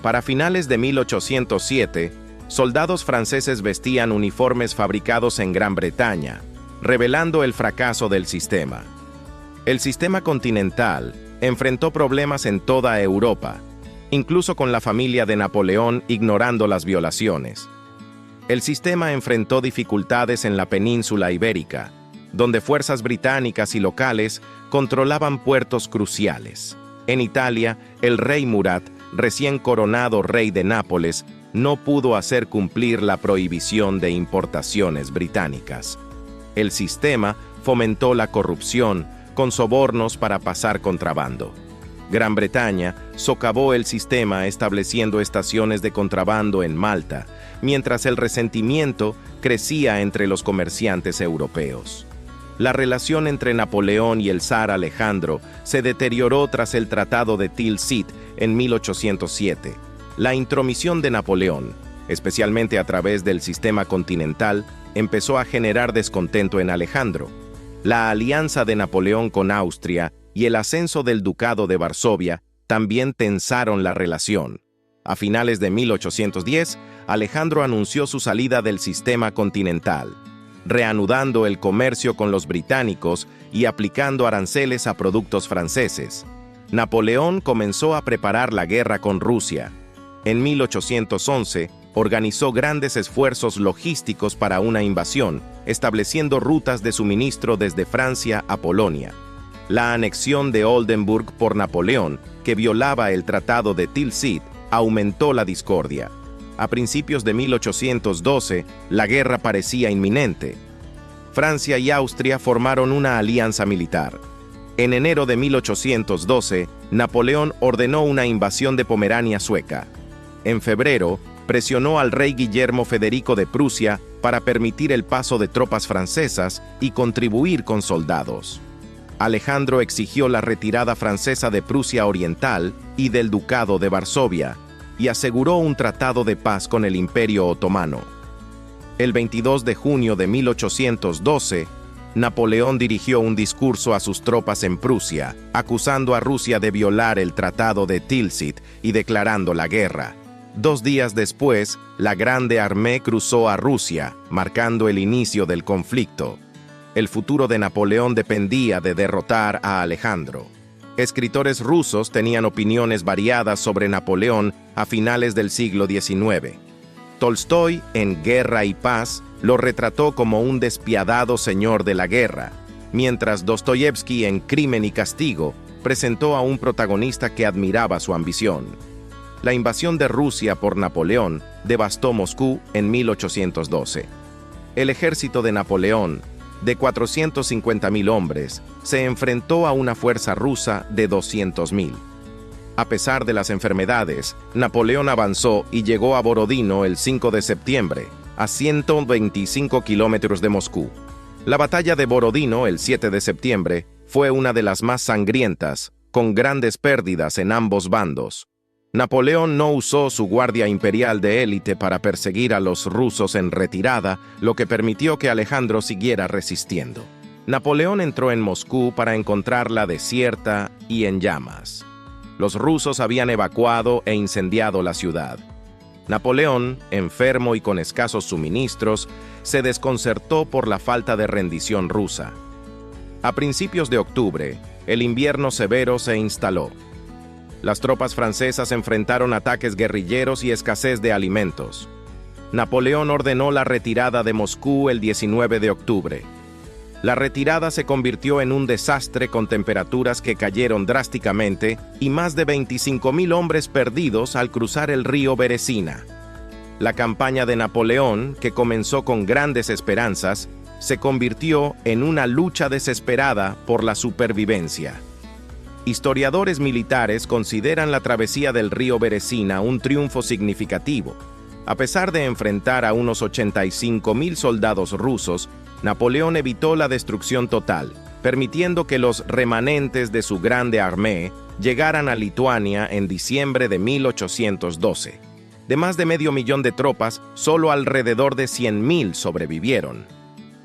Para finales de 1807, soldados franceses vestían uniformes fabricados en Gran Bretaña, revelando el fracaso del sistema. El sistema continental enfrentó problemas en toda Europa, incluso con la familia de Napoleón ignorando las violaciones. El sistema enfrentó dificultades en la península ibérica, donde fuerzas británicas y locales controlaban puertos cruciales. En Italia, el rey Murat, recién coronado rey de Nápoles, no pudo hacer cumplir la prohibición de importaciones británicas. El sistema fomentó la corrupción con sobornos para pasar contrabando. Gran Bretaña socavó el sistema estableciendo estaciones de contrabando en Malta, mientras el resentimiento crecía entre los comerciantes europeos. La relación entre Napoleón y el zar Alejandro se deterioró tras el Tratado de Tilsit en 1807. La intromisión de Napoleón, especialmente a través del sistema continental, empezó a generar descontento en Alejandro. La alianza de Napoleón con Austria y el ascenso del Ducado de Varsovia también tensaron la relación. A finales de 1810, Alejandro anunció su salida del sistema continental, reanudando el comercio con los británicos y aplicando aranceles a productos franceses. Napoleón comenzó a preparar la guerra con Rusia. En 1811, organizó grandes esfuerzos logísticos para una invasión, estableciendo rutas de suministro desde Francia a Polonia. La anexión de Oldenburg por Napoleón, que violaba el Tratado de Tilsit, aumentó la discordia. A principios de 1812, la guerra parecía inminente. Francia y Austria formaron una alianza militar. En enero de 1812, Napoleón ordenó una invasión de Pomerania sueca. En febrero, presionó al rey Guillermo Federico de Prusia para permitir el paso de tropas francesas y contribuir con soldados. Alejandro exigió la retirada francesa de Prusia Oriental y del Ducado de Varsovia, y aseguró un tratado de paz con el Imperio Otomano. El 22 de junio de 1812, Napoleón dirigió un discurso a sus tropas en Prusia, acusando a Rusia de violar el Tratado de Tilsit y declarando la guerra. 2 días después, la Grande Armée cruzó a Rusia, marcando el inicio del conflicto. El futuro de Napoleón dependía de derrotar a Alejandro. Escritores rusos tenían opiniones variadas sobre Napoleón a finales del siglo XIX. Tolstói, en Guerra y Paz, lo retrató como un despiadado señor de la guerra, mientras Dostoyevsky, en Crimen y Castigo, presentó a un protagonista que admiraba su ambición. La invasión de Rusia por Napoleón devastó Moscú en 1812. El ejército de Napoleón, de 450.000 hombres, se enfrentó a una fuerza rusa de 200.000. A pesar de las enfermedades, Napoleón avanzó y llegó a Borodino el 5 de septiembre, a 125 kilómetros de Moscú. La batalla de Borodino el 7 de septiembre fue una de las más sangrientas, con grandes pérdidas en ambos bandos. Napoleón no usó su guardia imperial de élite para perseguir a los rusos en retirada, lo que permitió que Alejandro siguiera resistiendo. Napoleón entró en Moscú para encontrarla desierta y en llamas. Los rusos habían evacuado e incendiado la ciudad. Napoleón, enfermo y con escasos suministros, se desconcertó por la falta de rendición rusa. A principios de octubre, el invierno severo se instaló. Las tropas francesas enfrentaron ataques guerrilleros y escasez de alimentos. Napoleón ordenó la retirada de Moscú el 19 de octubre. La retirada se convirtió en un desastre con temperaturas que cayeron drásticamente y más de 25.000 hombres perdidos al cruzar el río Beresina. La campaña de Napoleón, que comenzó con grandes esperanzas, se convirtió en una lucha desesperada por la supervivencia. Historiadores militares consideran la travesía del río Beresina un triunfo significativo. A pesar de enfrentar a unos 85.000 soldados rusos, Napoleón evitó la destrucción total, permitiendo que los remanentes de su grande armée llegaran a Lituania en diciembre de 1812. De más de 500.000 de tropas, solo alrededor de 100.000 sobrevivieron.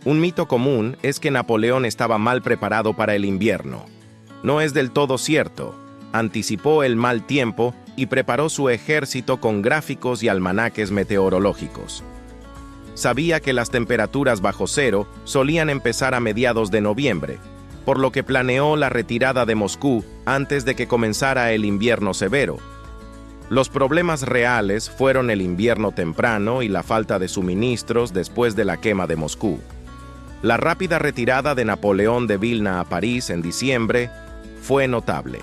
Un mito común es que Napoleón estaba mal preparado para el invierno. No es del todo cierto. Anticipó el mal tiempo y preparó su ejército con gráficos y almanaques meteorológicos. Sabía que las temperaturas bajo cero solían empezar a mediados de noviembre, por lo que planeó la retirada de Moscú antes de que comenzara el invierno severo. Los problemas reales fueron el invierno temprano y la falta de suministros después de la quema de Moscú. La rápida retirada de Napoleón de Vilna a París en diciembre fue notable.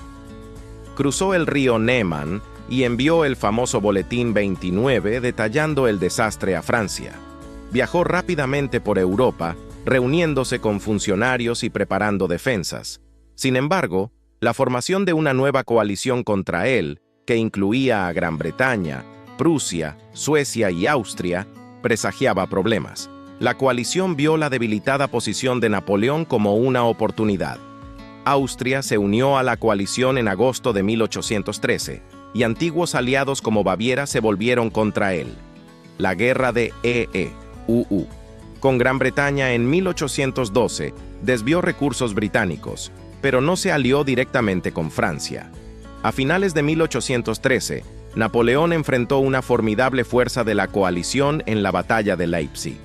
Cruzó el río Neman y envió el famoso Boletín 29 detallando el desastre a Francia. Viajó rápidamente por Europa, reuniéndose con funcionarios y preparando defensas. Sin embargo, la formación de una nueva coalición contra él, que incluía a Gran Bretaña, Prusia, Suecia y Austria, presagiaba problemas. La coalición vio la debilitada posición de Napoleón como una oportunidad. Austria se unió a la coalición en agosto de 1813, y antiguos aliados como Baviera se volvieron contra él. La guerra de con Gran Bretaña en 1812 desvió recursos británicos, pero no se alió directamente con Francia. A finales de 1813, Napoleón enfrentó una formidable fuerza de la coalición en la batalla de Leipzig.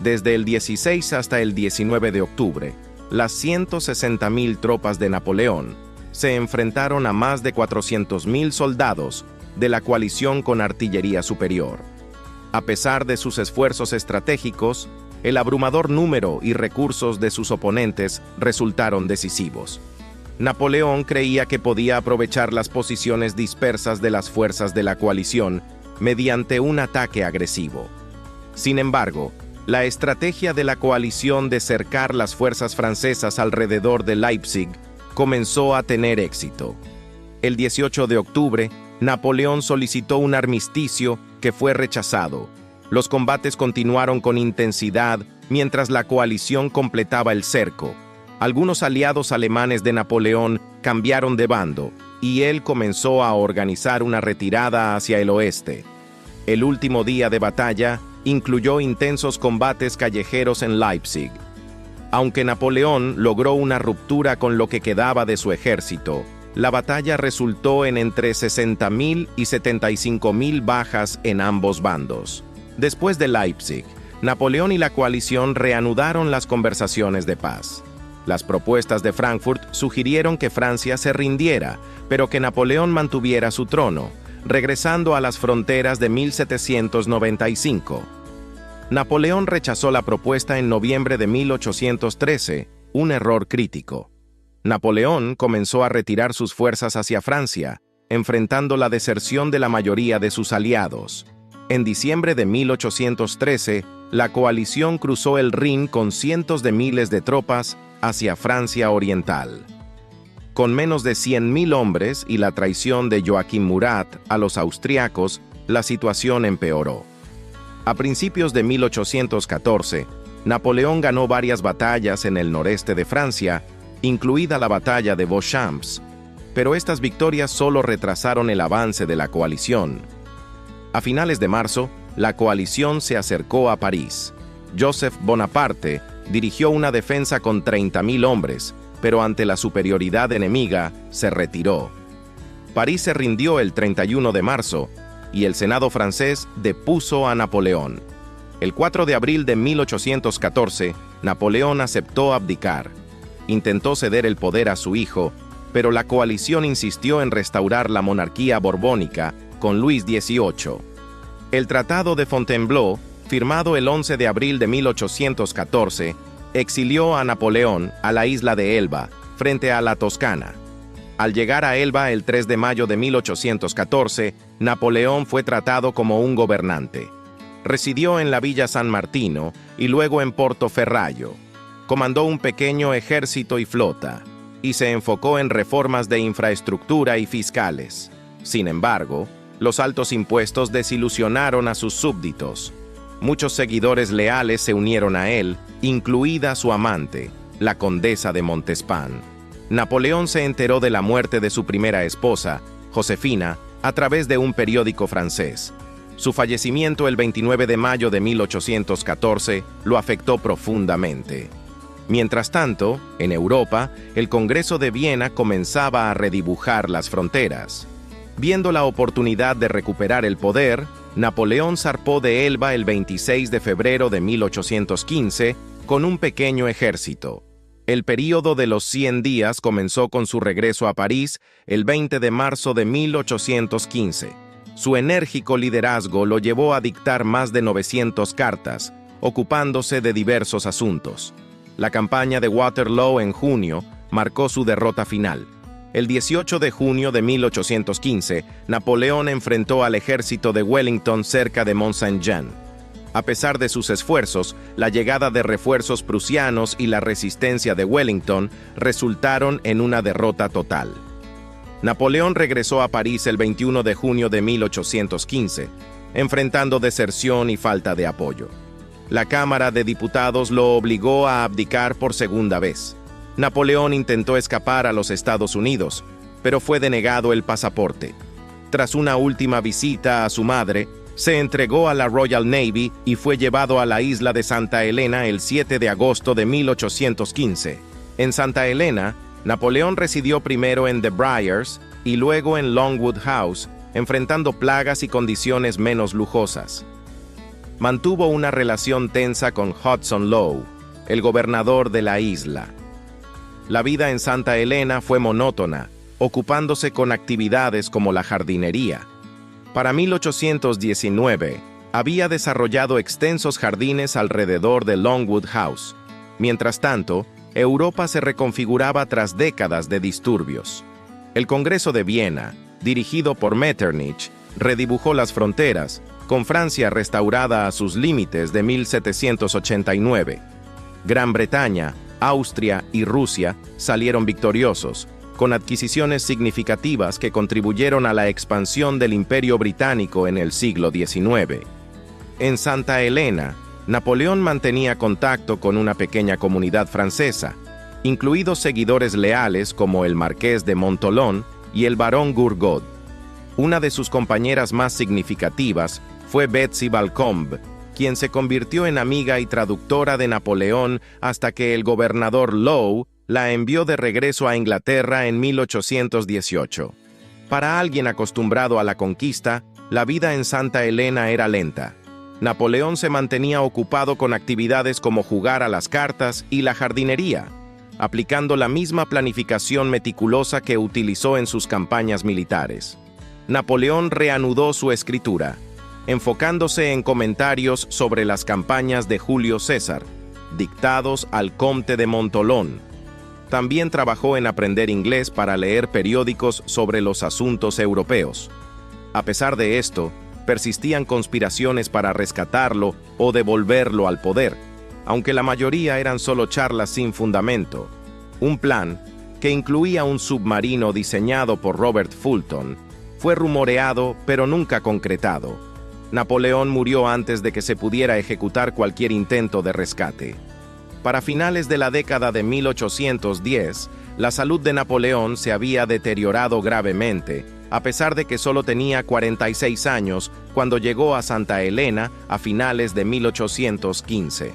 Desde el 16 hasta el 19 de octubre, las 160.000 tropas de Napoleón se enfrentaron a más de 400.000 soldados de la coalición con artillería superior. A pesar de sus esfuerzos estratégicos, el abrumador número y recursos de sus oponentes resultaron decisivos. Napoleón creía que podía aprovechar las posiciones dispersas de las fuerzas de la coalición mediante un ataque agresivo. Sin embargo, la estrategia de la coalición de cercar las fuerzas francesas alrededor de Leipzig comenzó a tener éxito. El 18 de octubre, Napoleón solicitó un armisticio que fue rechazado. Los combates continuaron con intensidad mientras la coalición completaba el cerco. Algunos aliados alemanes de Napoleón cambiaron de bando y él comenzó a organizar una retirada hacia el oeste. El último día de batalla incluyó intensos combates callejeros en Leipzig. Aunque Napoleón logró una ruptura con lo que quedaba de su ejército, la batalla resultó en entre 60.000 y 75.000 bajas en ambos bandos. Después de Leipzig, Napoleón y la coalición reanudaron las conversaciones de paz. Las propuestas de Frankfurt sugirieron que Francia se rindiera, pero que Napoleón mantuviera su trono, regresando a las fronteras de 1795. Napoleón rechazó la propuesta en noviembre de 1813, un error crítico. Napoleón comenzó a retirar sus fuerzas hacia Francia, enfrentando la deserción de la mayoría de sus aliados. En diciembre de 1813, la coalición cruzó el Rin con cientos de miles de tropas hacia Francia Oriental. Con menos de 100.000 hombres y la traición de Joachim Murat a los austriacos, la situación empeoró. A principios de 1814, Napoleón ganó varias batallas en el noreste de Francia, incluida la batalla de Beauchamp, pero estas victorias solo retrasaron el avance de la coalición. A finales de marzo, la coalición se acercó a París. Joseph Bonaparte dirigió una defensa con 30.000 hombres, pero ante la superioridad enemiga, se retiró. París se rindió el 31 de marzo, y el Senado francés depuso a Napoleón. El 4 de abril de 1814, Napoleón aceptó abdicar. Intentó ceder el poder a su hijo, pero la coalición insistió en restaurar la monarquía borbónica con Luis XVIII. El Tratado de Fontainebleau, firmado el 11 de abril de 1814, exilió a Napoleón a la isla de Elba, frente a la Toscana. Al llegar a Elba el 3 de mayo de 1814, Napoleón fue tratado como un gobernante. Residió en la Villa San Martino y luego en Portoferraio. Comandó un pequeño ejército y flota, y se enfocó en reformas de infraestructura y fiscales. Sin embargo, los altos impuestos desilusionaron a sus súbditos. Muchos seguidores leales se unieron a él, incluida su amante, la condesa de Montespan. Napoleón se enteró de la muerte de su primera esposa, Josefina, a través de un periódico francés. Su fallecimiento el 29 de mayo de 1814 lo afectó profundamente. Mientras tanto, en Europa, el Congreso de Viena comenzaba a redibujar las fronteras. Viendo la oportunidad de recuperar el poder, Napoleón zarpó de Elba el 26 de febrero de 1815 con un pequeño ejército. El período de los 100 días comenzó con su regreso a París el 20 de marzo de 1815. Su enérgico liderazgo lo llevó a dictar más de 900 cartas, ocupándose de diversos asuntos. La campaña de Waterloo en junio marcó su derrota final. El 18 de junio de 1815, Napoleón enfrentó al ejército de Wellington cerca de Mont-Saint-Jean. A pesar de sus esfuerzos, la llegada de refuerzos prusianos y la resistencia de Wellington resultaron en una derrota total. Napoleón regresó a París el 21 de junio de 1815, enfrentando deserción y falta de apoyo. La Cámara de Diputados lo obligó a abdicar por segunda vez. Napoleón intentó escapar a los Estados Unidos, pero fue denegado el pasaporte. Tras una última visita a su madre, se entregó a la Royal Navy y fue llevado a la isla de Santa Helena el 7 de agosto de 1815. En Santa Helena, Napoleón residió primero en The Briars y luego en Longwood House, enfrentando plagas y condiciones menos lujosas. Mantuvo una relación tensa con Hudson Lowe, el gobernador de la isla. La vida en Santa Helena fue monótona, ocupándose con actividades como la jardinería. Para 1819, había desarrollado extensos jardines alrededor de Longwood House. Mientras tanto, Europa se reconfiguraba tras décadas de disturbios. El Congreso de Viena, dirigido por Metternich, redibujó las fronteras, con Francia restaurada a sus límites de 1789. Gran Bretaña, Austria y Rusia salieron victoriosos, con adquisiciones significativas que contribuyeron a la expansión del Imperio Británico en el siglo XIX. En Santa Helena, Napoleón mantenía contacto con una pequeña comunidad francesa, incluidos seguidores leales como el Marqués de Montholon y el Barón Gourgaud. Una de sus compañeras más significativas fue Betsy Balcombe, quien se convirtió en amiga y traductora de Napoleón hasta que el gobernador Lowe la envió de regreso a Inglaterra en 1818. Para alguien acostumbrado a la conquista, la vida en Santa Helena era lenta. Napoleón se mantenía ocupado con actividades como jugar a las cartas y la jardinería, aplicando la misma planificación meticulosa que utilizó en sus campañas militares. Napoleón reanudó su escritura, enfocándose en comentarios sobre las campañas de Julio César, dictados al conde de Montholon. También trabajó en aprender inglés para leer periódicos sobre los asuntos europeos. A pesar de esto, persistían conspiraciones para rescatarlo o devolverlo al poder, aunque la mayoría eran solo charlas sin fundamento. Un plan, que incluía un submarino diseñado por Robert Fulton, fue rumoreado pero nunca concretado. Napoleón murió antes de que se pudiera ejecutar cualquier intento de rescate. Para finales de la década de 1810, la salud de Napoleón se había deteriorado gravemente, a pesar de que solo tenía 46 años cuando llegó a Santa Helena a finales de 1815.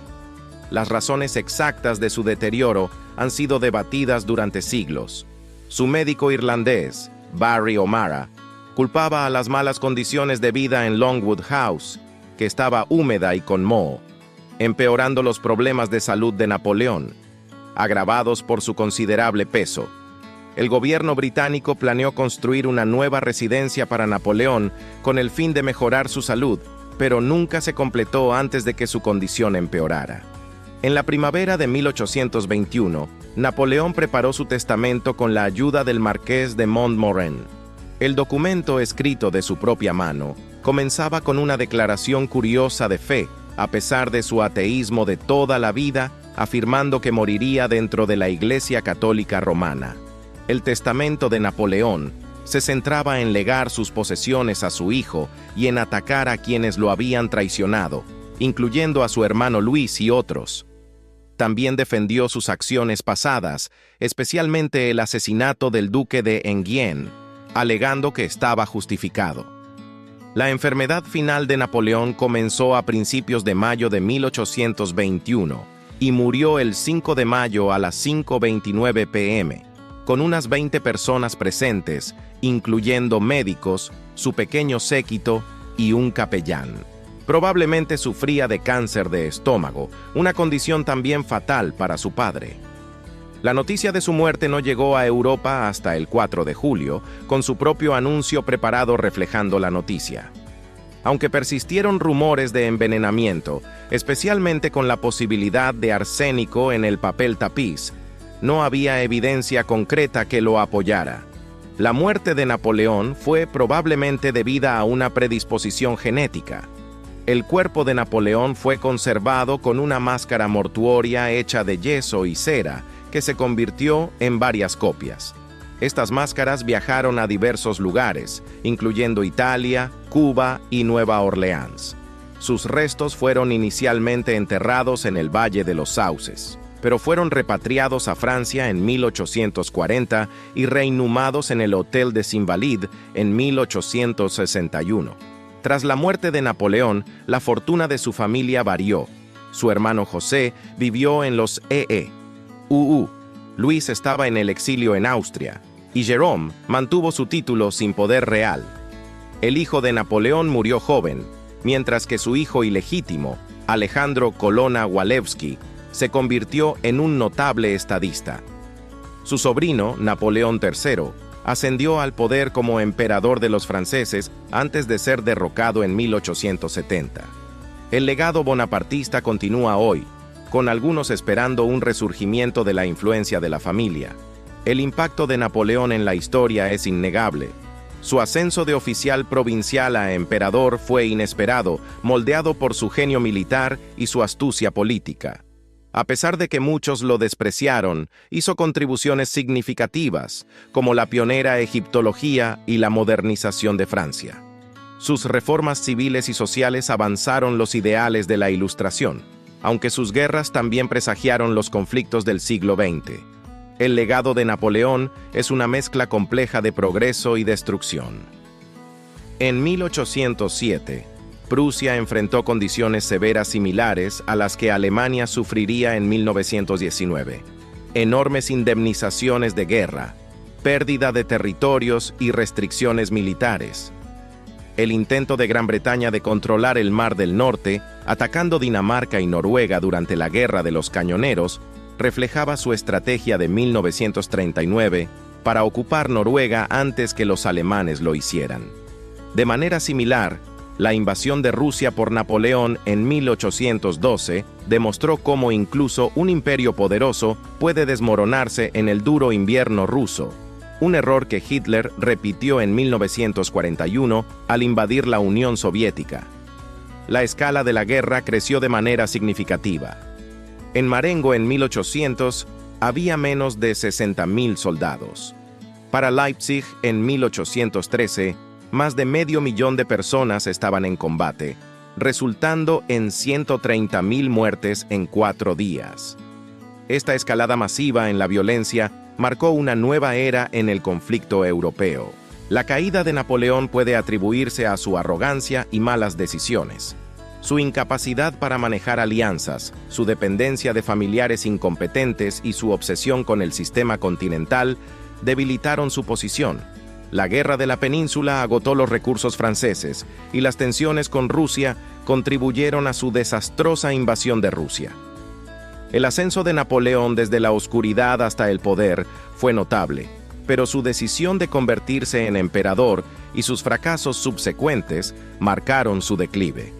Las razones exactas de su deterioro han sido debatidas durante siglos. Su médico irlandés, Barry O'Mara, culpaba a las malas condiciones de vida en Longwood House, que estaba húmeda y con moho, empeorando los problemas de salud de Napoleón, agravados por su considerable peso. El gobierno británico planeó construir una nueva residencia para Napoleón con el fin de mejorar su salud, pero nunca se completó antes de que su condición empeorara. En la primavera de 1821, Napoleón preparó su testamento con la ayuda del Marqués de Montmorency. El documento, escrito de su propia mano, comenzaba con una declaración curiosa de fe, a pesar de su ateísmo de toda la vida, afirmando que moriría dentro de la Iglesia Católica Romana. El testamento de Napoleón se centraba en legar sus posesiones a su hijo y en atacar a quienes lo habían traicionado, incluyendo a su hermano Luis y otros. también defendió sus acciones pasadas, especialmente el asesinato del duque de Enghien, alegando que estaba justificado. La enfermedad final de Napoleón comenzó a principios de mayo de 1821 y murió el 5 de mayo a las 5:29 p.m., con unas 20 personas presentes, incluyendo médicos, su pequeño séquito y un capellán. Probablemente sufría de cáncer de estómago, una condición también fatal para su padre. La noticia de su muerte no llegó a Europa hasta el 4 de julio, con su propio anuncio preparado reflejando la noticia. Aunque persistieron rumores de envenenamiento, especialmente con la posibilidad de arsénico en el papel tapiz, no había evidencia concreta que lo apoyara. La muerte de Napoleón fue probablemente debida a una predisposición genética. El cuerpo de Napoleón fue conservado con una máscara mortuoria hecha de yeso y cera, que se convirtió en varias copias. Estas máscaras viajaron a diversos lugares, incluyendo Italia, Cuba y Nueva Orleans. Sus restos fueron inicialmente enterrados en el Valle de los Sauces, pero fueron repatriados a Francia en 1840 y reinhumados en el Hotel des Invalides en 1861. Tras la muerte de Napoleón, la fortuna de su familia varió. Su hermano José vivió en los EE. Luis estaba en el exilio en Austria, y Jérôme mantuvo su título sin poder real. El hijo de Napoleón murió joven, mientras que su hijo ilegítimo, Alejandro Colonna Walewski, se convirtió en un notable estadista. Su sobrino, Napoleón III, ascendió al poder como emperador de los franceses antes de ser derrocado en 1870. El legado bonapartista continúa hoy, con algunos esperando un resurgimiento de la influencia de la familia. El impacto de Napoleón en la historia es innegable. Su ascenso de oficial provincial a emperador fue inesperado, moldeado por su genio militar y su astucia política. A pesar de que muchos lo despreciaron, hizo contribuciones significativas, como la pionera egiptología y la modernización de Francia. Sus reformas civiles y sociales avanzaron los ideales de la Ilustración, aunque sus guerras también presagiaron los conflictos del siglo XX. El legado de Napoleón es una mezcla compleja de progreso y destrucción. En 1807, Prusia enfrentó condiciones severas similares a las que Alemania sufriría en 1919. Enormes indemnizaciones de guerra, pérdida de territorios y restricciones militares. El intento de Gran Bretaña de controlar el Mar del Norte, atacando Dinamarca y Noruega durante la Guerra de los Cañoneros, reflejaba su estrategia de 1939 para ocupar Noruega antes que los alemanes lo hicieran. De manera similar, la invasión de Rusia por Napoleón en 1812 demostró cómo incluso un imperio poderoso puede desmoronarse en el duro invierno ruso, un error que Hitler repitió en 1941 al invadir la Unión Soviética. La escala de la guerra creció de manera significativa. En Marengo en 1800 había menos de 60.000 soldados. Para Leipzig en 1813, más de 500.000 de personas estaban en combate, resultando en 130.000 muertes en 4 días. Esta escalada masiva en la violencia marcó una nueva era en el conflicto europeo. La caída de Napoleón puede atribuirse a su arrogancia y malas decisiones. Su incapacidad para manejar alianzas, su dependencia de familiares incompetentes y su obsesión con el sistema continental debilitaron su posición. La Guerra de la Península agotó los recursos franceses y las tensiones con Rusia contribuyeron a su desastrosa invasión de Rusia. El ascenso de Napoleón desde la oscuridad hasta el poder fue notable, pero su decisión de convertirse en emperador y sus fracasos subsecuentes marcaron su declive.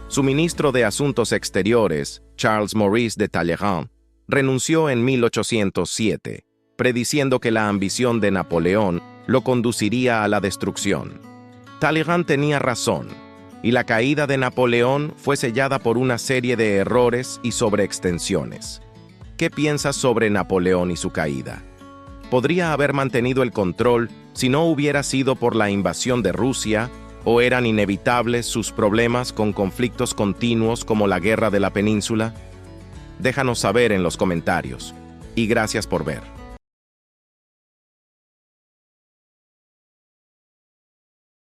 Su ministro de Asuntos Exteriores, Charles Maurice de Talleyrand, renunció en 1807, prediciendo que la ambición de Napoleón lo conduciría a la destrucción. Talleyrand tenía razón, y la caída de Napoleón fue sellada por una serie de errores y sobreextensiones. ¿Qué piensas sobre Napoleón y su caída? ¿Podría haber mantenido el control si no hubiera sido por la invasión de Rusia, o eran inevitables sus problemas con conflictos continuos como la Guerra de la Península? Déjanos saber en los comentarios. Y gracias por ver.